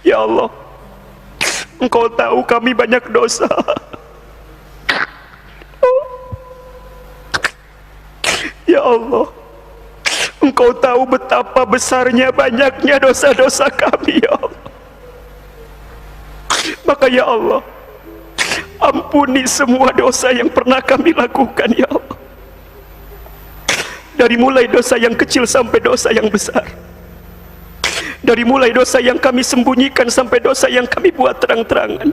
Ya Allah, Engkau tahu kami banyak dosa. Ya Allah, Engkau tahu betapa besarnya banyaknya dosa-dosa kami, ya Allah. Maka ya Allah, ampuni semua dosa yang pernah kami lakukan, ya Allah. Dari mulai dosa yang kecil sampai dosa yang besar, dari mulai dosa yang kami sembunyikan sampai dosa yang kami buat terang-terangan,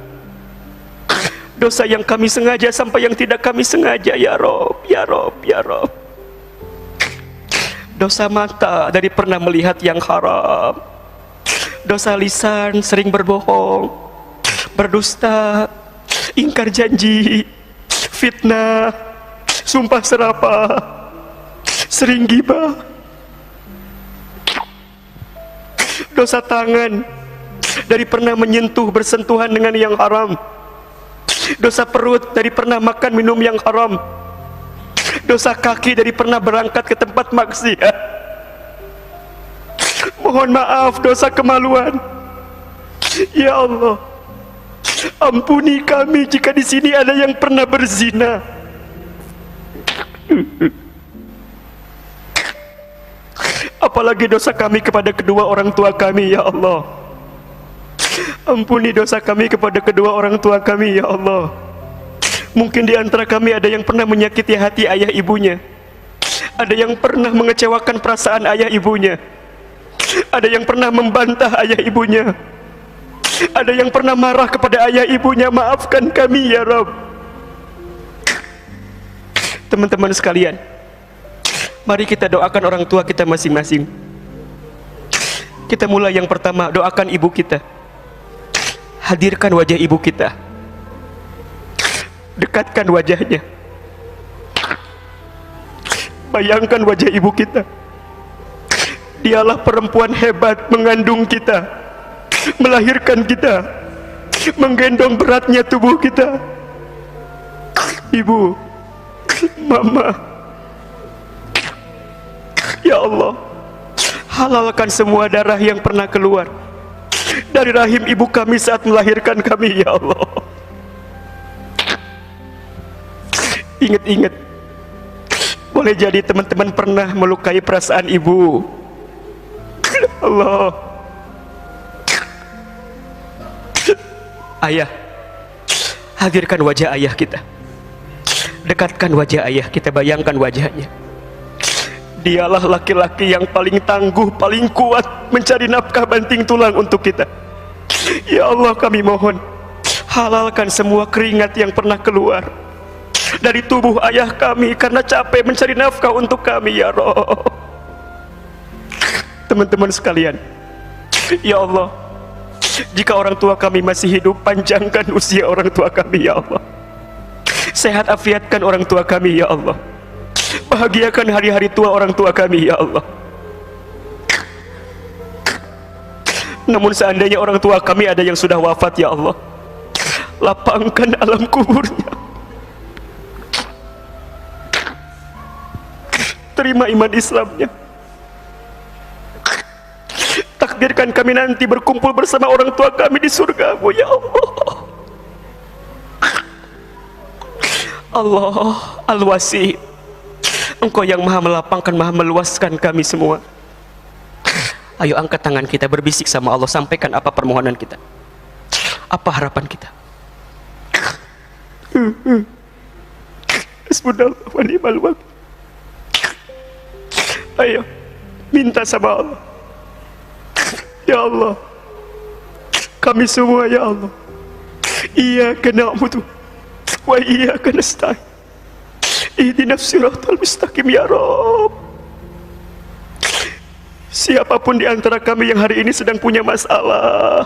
dosa yang kami sengaja sampai yang tidak kami sengaja, ya Rob, ya Rob, ya Rob. Dosa mata dari pernah melihat yang haram, dosa lisan sering berbohong, berdusta, ingkar janji, fitnah, sumpah serapah, sering ghibah. Dosa tangan dari pernah menyentuh bersentuhan dengan yang haram, dosa perut dari pernah makan minum yang haram, dosa kaki dari pernah berangkat ke tempat maksiat. Mohon maaf dosa kemaluan, ya Allah. Ampuni kami jika di sini ada yang pernah berzina. Apalagi dosa kami kepada kedua orang tua kami, ya Allah. Ampuni dosa kami kepada kedua orang tua kami, ya Allah. Mungkin di antara kami ada yang pernah menyakiti hati ayah ibunya, ada yang pernah mengecewakan perasaan ayah ibunya, ada yang pernah membantah ayah ibunya, ada yang pernah marah kepada ayah ibunya. Maafkan kami, ya Rabb. Teman-teman sekalian, mari kita doakan orang tua kita masing-masing. Kita mulai yang pertama, doakan ibu kita. Hadirkan wajah ibu kita, dekatkan wajahnya, bayangkan wajah ibu kita. Dialah perempuan hebat mengandung kita, melahirkan kita, menggendong beratnya tubuh kita. Ibu, mama, ya Allah, halalkan semua darah yang pernah keluar dari rahim ibu kami saat melahirkan kami, ya Allah. Ingat-ingat, boleh jadi teman-teman pernah melukai perasaan ibu. Allah. Ayah, hadirkan wajah ayah kita, dekatkan wajah ayah kita, bayangkan wajahnya. Dialah laki-laki yang paling tangguh, paling kuat mencari nafkah banting tulang untuk kita. Ya Allah, kami mohon, halalkan semua keringat yang pernah keluar dari tubuh ayah kami karena capek mencari nafkah untuk kami, ya Rabb. Teman-teman sekalian, ya Allah, jika orang tua kami masih hidup, panjangkan usia orang tua kami, ya Allah. Sehat afiatkan orang tua kami, ya Allah. Bahagiakan hari-hari tua orang tua kami, ya Allah. Namun seandainya orang tua kami ada yang sudah wafat, ya Allah, lapangkan alam kuburnya. Terima iman Islamnya. Takdirkan kami nanti berkumpul bersama orang tua kami di surga-Mu, ya Allah. Allah Al-Wasi, Engkau yang maha melapangkan, maha meluaskan kami semua. Ayo angkat tangan kita, berbisik sama Allah, sampaikan apa permohonan kita, apa harapan kita. Hasbunallah wa ni'mal wakil. Ayo minta sama Allah, Ya Allah, kami semua ya Allah, iyyaka na'budu wa iyyaka nasta'in, ihdinas siratal mustaqim ya Rabb. Siapapun di antara kami yang hari ini sedang punya masalah,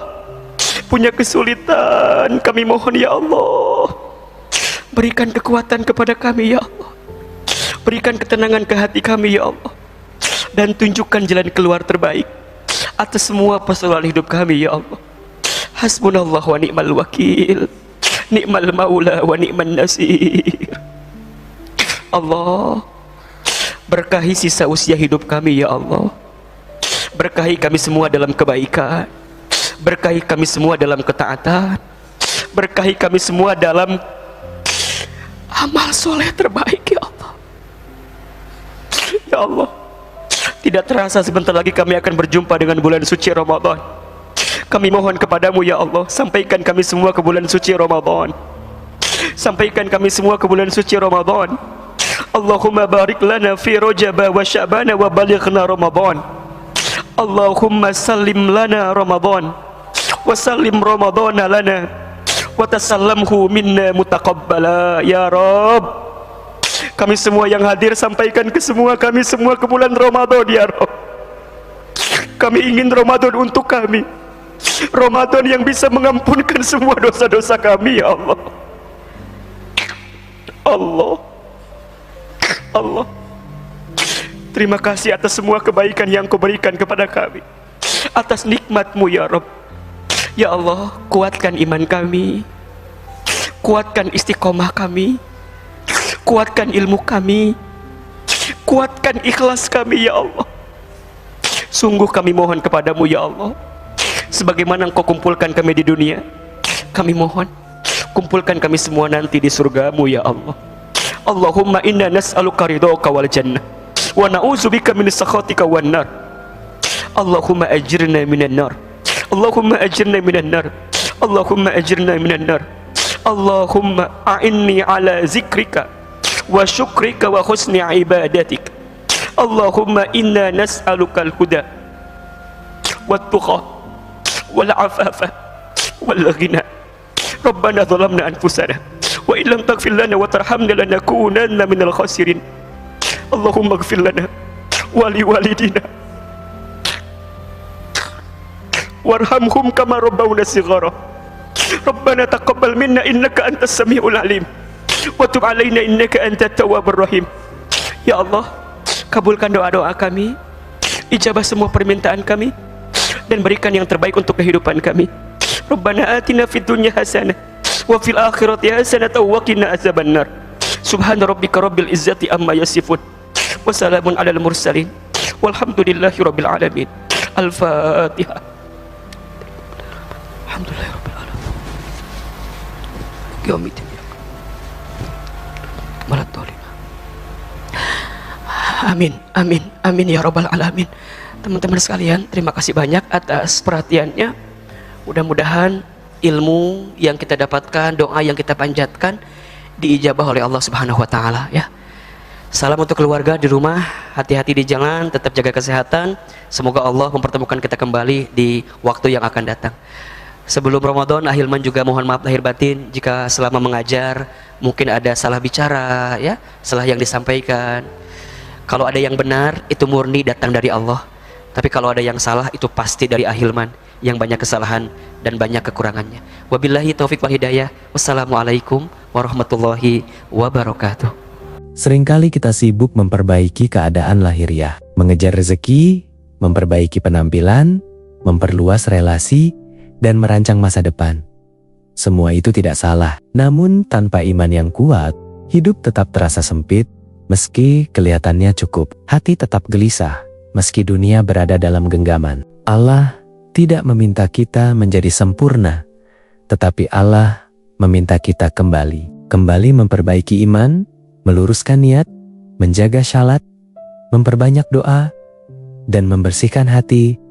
punya kesulitan, kami mohon ya Allah, berikan kekuatan kepada kami ya Allah, berikan ketenangan ke hati kami ya Allah, dan tunjukkan jalan keluar terbaik atas semua persoalan hidup kami ya Allah. Hasbunallah wa ni'mal wakil, ni'mal maula wa ni'man nasir. Allah, berkahi sisa usia hidup kami ya Allah, berkahi kami semua dalam kebaikan, berkahi kami semua dalam ketaatan, berkahi kami semua dalam amal soleh terbaik ya Allah. Ya Allah, tidak terasa sebentar lagi kami akan berjumpa dengan bulan suci Ramadan. Kami mohon kepadamu ya Allah, sampaikan kami semua ke bulan suci Ramadan, sampaikan kami semua ke bulan suci Ramadan. Allahumma barik lana fi Rajab wa Sya'ban wa balighna Ramadan. Allahumma sallim lana Ramadan wa sallim Ramadan lana wa tasallamhu minna mutaqabbala ya Rabb. Kami semua yang hadir sampaikan ke semua kami semua ke bulan Ramadan ya Rabb. Kami ingin Ramadan untuk kami, Ramadan yang bisa mengampunkan semua dosa-dosa kami ya Allah. Allah, terima kasih atas semua kebaikan yang Kau berikan kepada kami, atas nikmat-Mu ya Rabb. Ya Allah, kuatkan iman kami, kuatkan istiqomah kami, kuatkan ilmu kami, kuatkan ikhlas kami ya Allah. Sungguh kami mohon kepadamu ya Allah, sebagaimana Engkau kumpulkan kami di dunia, kami mohon kumpulkan kami semua nanti di surga-Mu ya Allah. Allahumma inna nas'aluka ridhaka wal jannah wa na'udzubika min sakhatika wan nar. Allahumma ajirna minan nar, Allahumma ajirna minan nar, Allahumma ajirna minan nar. Allahumma a'inni ala zikrika wa syukrika wa husni ibadatik. Allahumma inna nas'aluka al-huda wat tuqa wal afafa wal ghina. Rabbana zalamna anfusana wa illam taghfir lana wa tarhamna lanakunanna minal khasirin. Allahumma ighfir lana wa liwalidina warhamhum kama rabbawna shighara. Rabbana taqabbal minna innaka antas samiul alim wa tub alaina innaka antat tawwabur rahim. Ya Allah, kabulkan doa-doa kami, ijabah semua permintaan kami, dan berikan yang terbaik untuk kehidupan kami. Rabbana atina fid dunya hasanah wa fil akhirati hasanah wa qina azabannar. Subhana rabbika rabbil izzati amma yasifun wa salamun alal mursalin walhamdulillahi rabbil alamin. Al-Fatihah. Alhamdulillahi rabbil alamin. Yaumiddin. Malatolina. Amin, amin, amin ya rabbal alamin. Teman-teman sekalian, terima kasih banyak atas perhatiannya. Mudah-mudahan ilmu yang kita dapatkan, doa yang kita panjatkan diijabah oleh Allah Subhanahu wa taala ya. Salam untuk keluarga di rumah, hati-hati di jalan, tetap jaga kesehatan. Semoga Allah mempertemukan kita kembali di waktu yang akan datang. Sebelum Ramadan, Ahilman juga mohon maaf lahir batin jika selama mengajar mungkin ada salah bicara ya, salah yang disampaikan. Kalau ada yang benar itu murni datang dari Allah. Tapi kalau ada yang salah itu pasti dari Ahilman yang banyak kesalahan dan banyak kekurangannya. Wabillahi taufik wal hidayah. Wassalamualaikum warahmatullahi wabarakatuh. Seringkali kita sibuk memperbaiki keadaan lahiriah, mengejar rezeki, memperbaiki penampilan, memperluas relasi, dan merancang masa depan. Semua itu tidak salah. Namun tanpa iman yang kuat, hidup tetap terasa sempit. Meski kelihatannya cukup, hati tetap gelisah. Meski dunia berada dalam genggaman, Allah tidak meminta kita menjadi sempurna, tetapi Allah meminta kita kembali memperbaiki iman, meluruskan niat, menjaga syalat, memperbanyak doa, dan membersihkan hati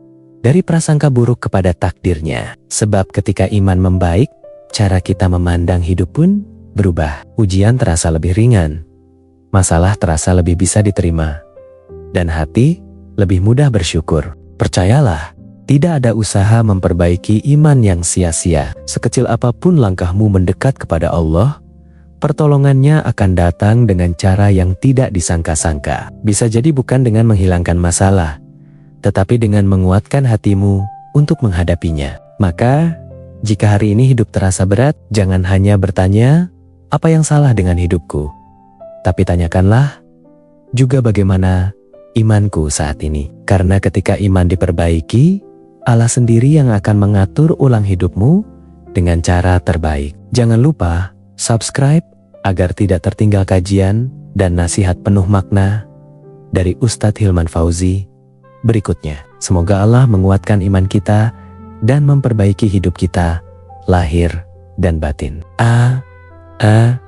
dari prasangka buruk kepada takdirnya. Sebab ketika iman membaik, cara kita memandang hidup pun berubah. Ujian terasa lebih ringan, masalah terasa lebih bisa diterima, dan hati lebih mudah bersyukur. Percayalah, Tidak ada usaha memperbaiki iman yang sia-sia. Sekecil apapun langkahmu mendekat kepada Allah, pertolongannya akan datang dengan cara yang tidak disangka-sangka. Bisa jadi bukan dengan menghilangkan masalah, tetapi dengan menguatkan hatimu untuk menghadapinya. Maka, jika hari ini hidup terasa berat, jangan hanya bertanya, apa yang salah dengan hidupku? Tapi tanyakanlah juga bagaimana imanku saat ini. Karena ketika iman diperbaiki, Allah sendiri yang akan mengatur ulang hidupmu dengan cara terbaik. Jangan lupa subscribe agar tidak tertinggal kajian dan nasihat penuh makna dari Ustadz Hilman Fauzi berikutnya. Semoga Allah menguatkan iman kita dan memperbaiki hidup kita lahir dan batin. Amin.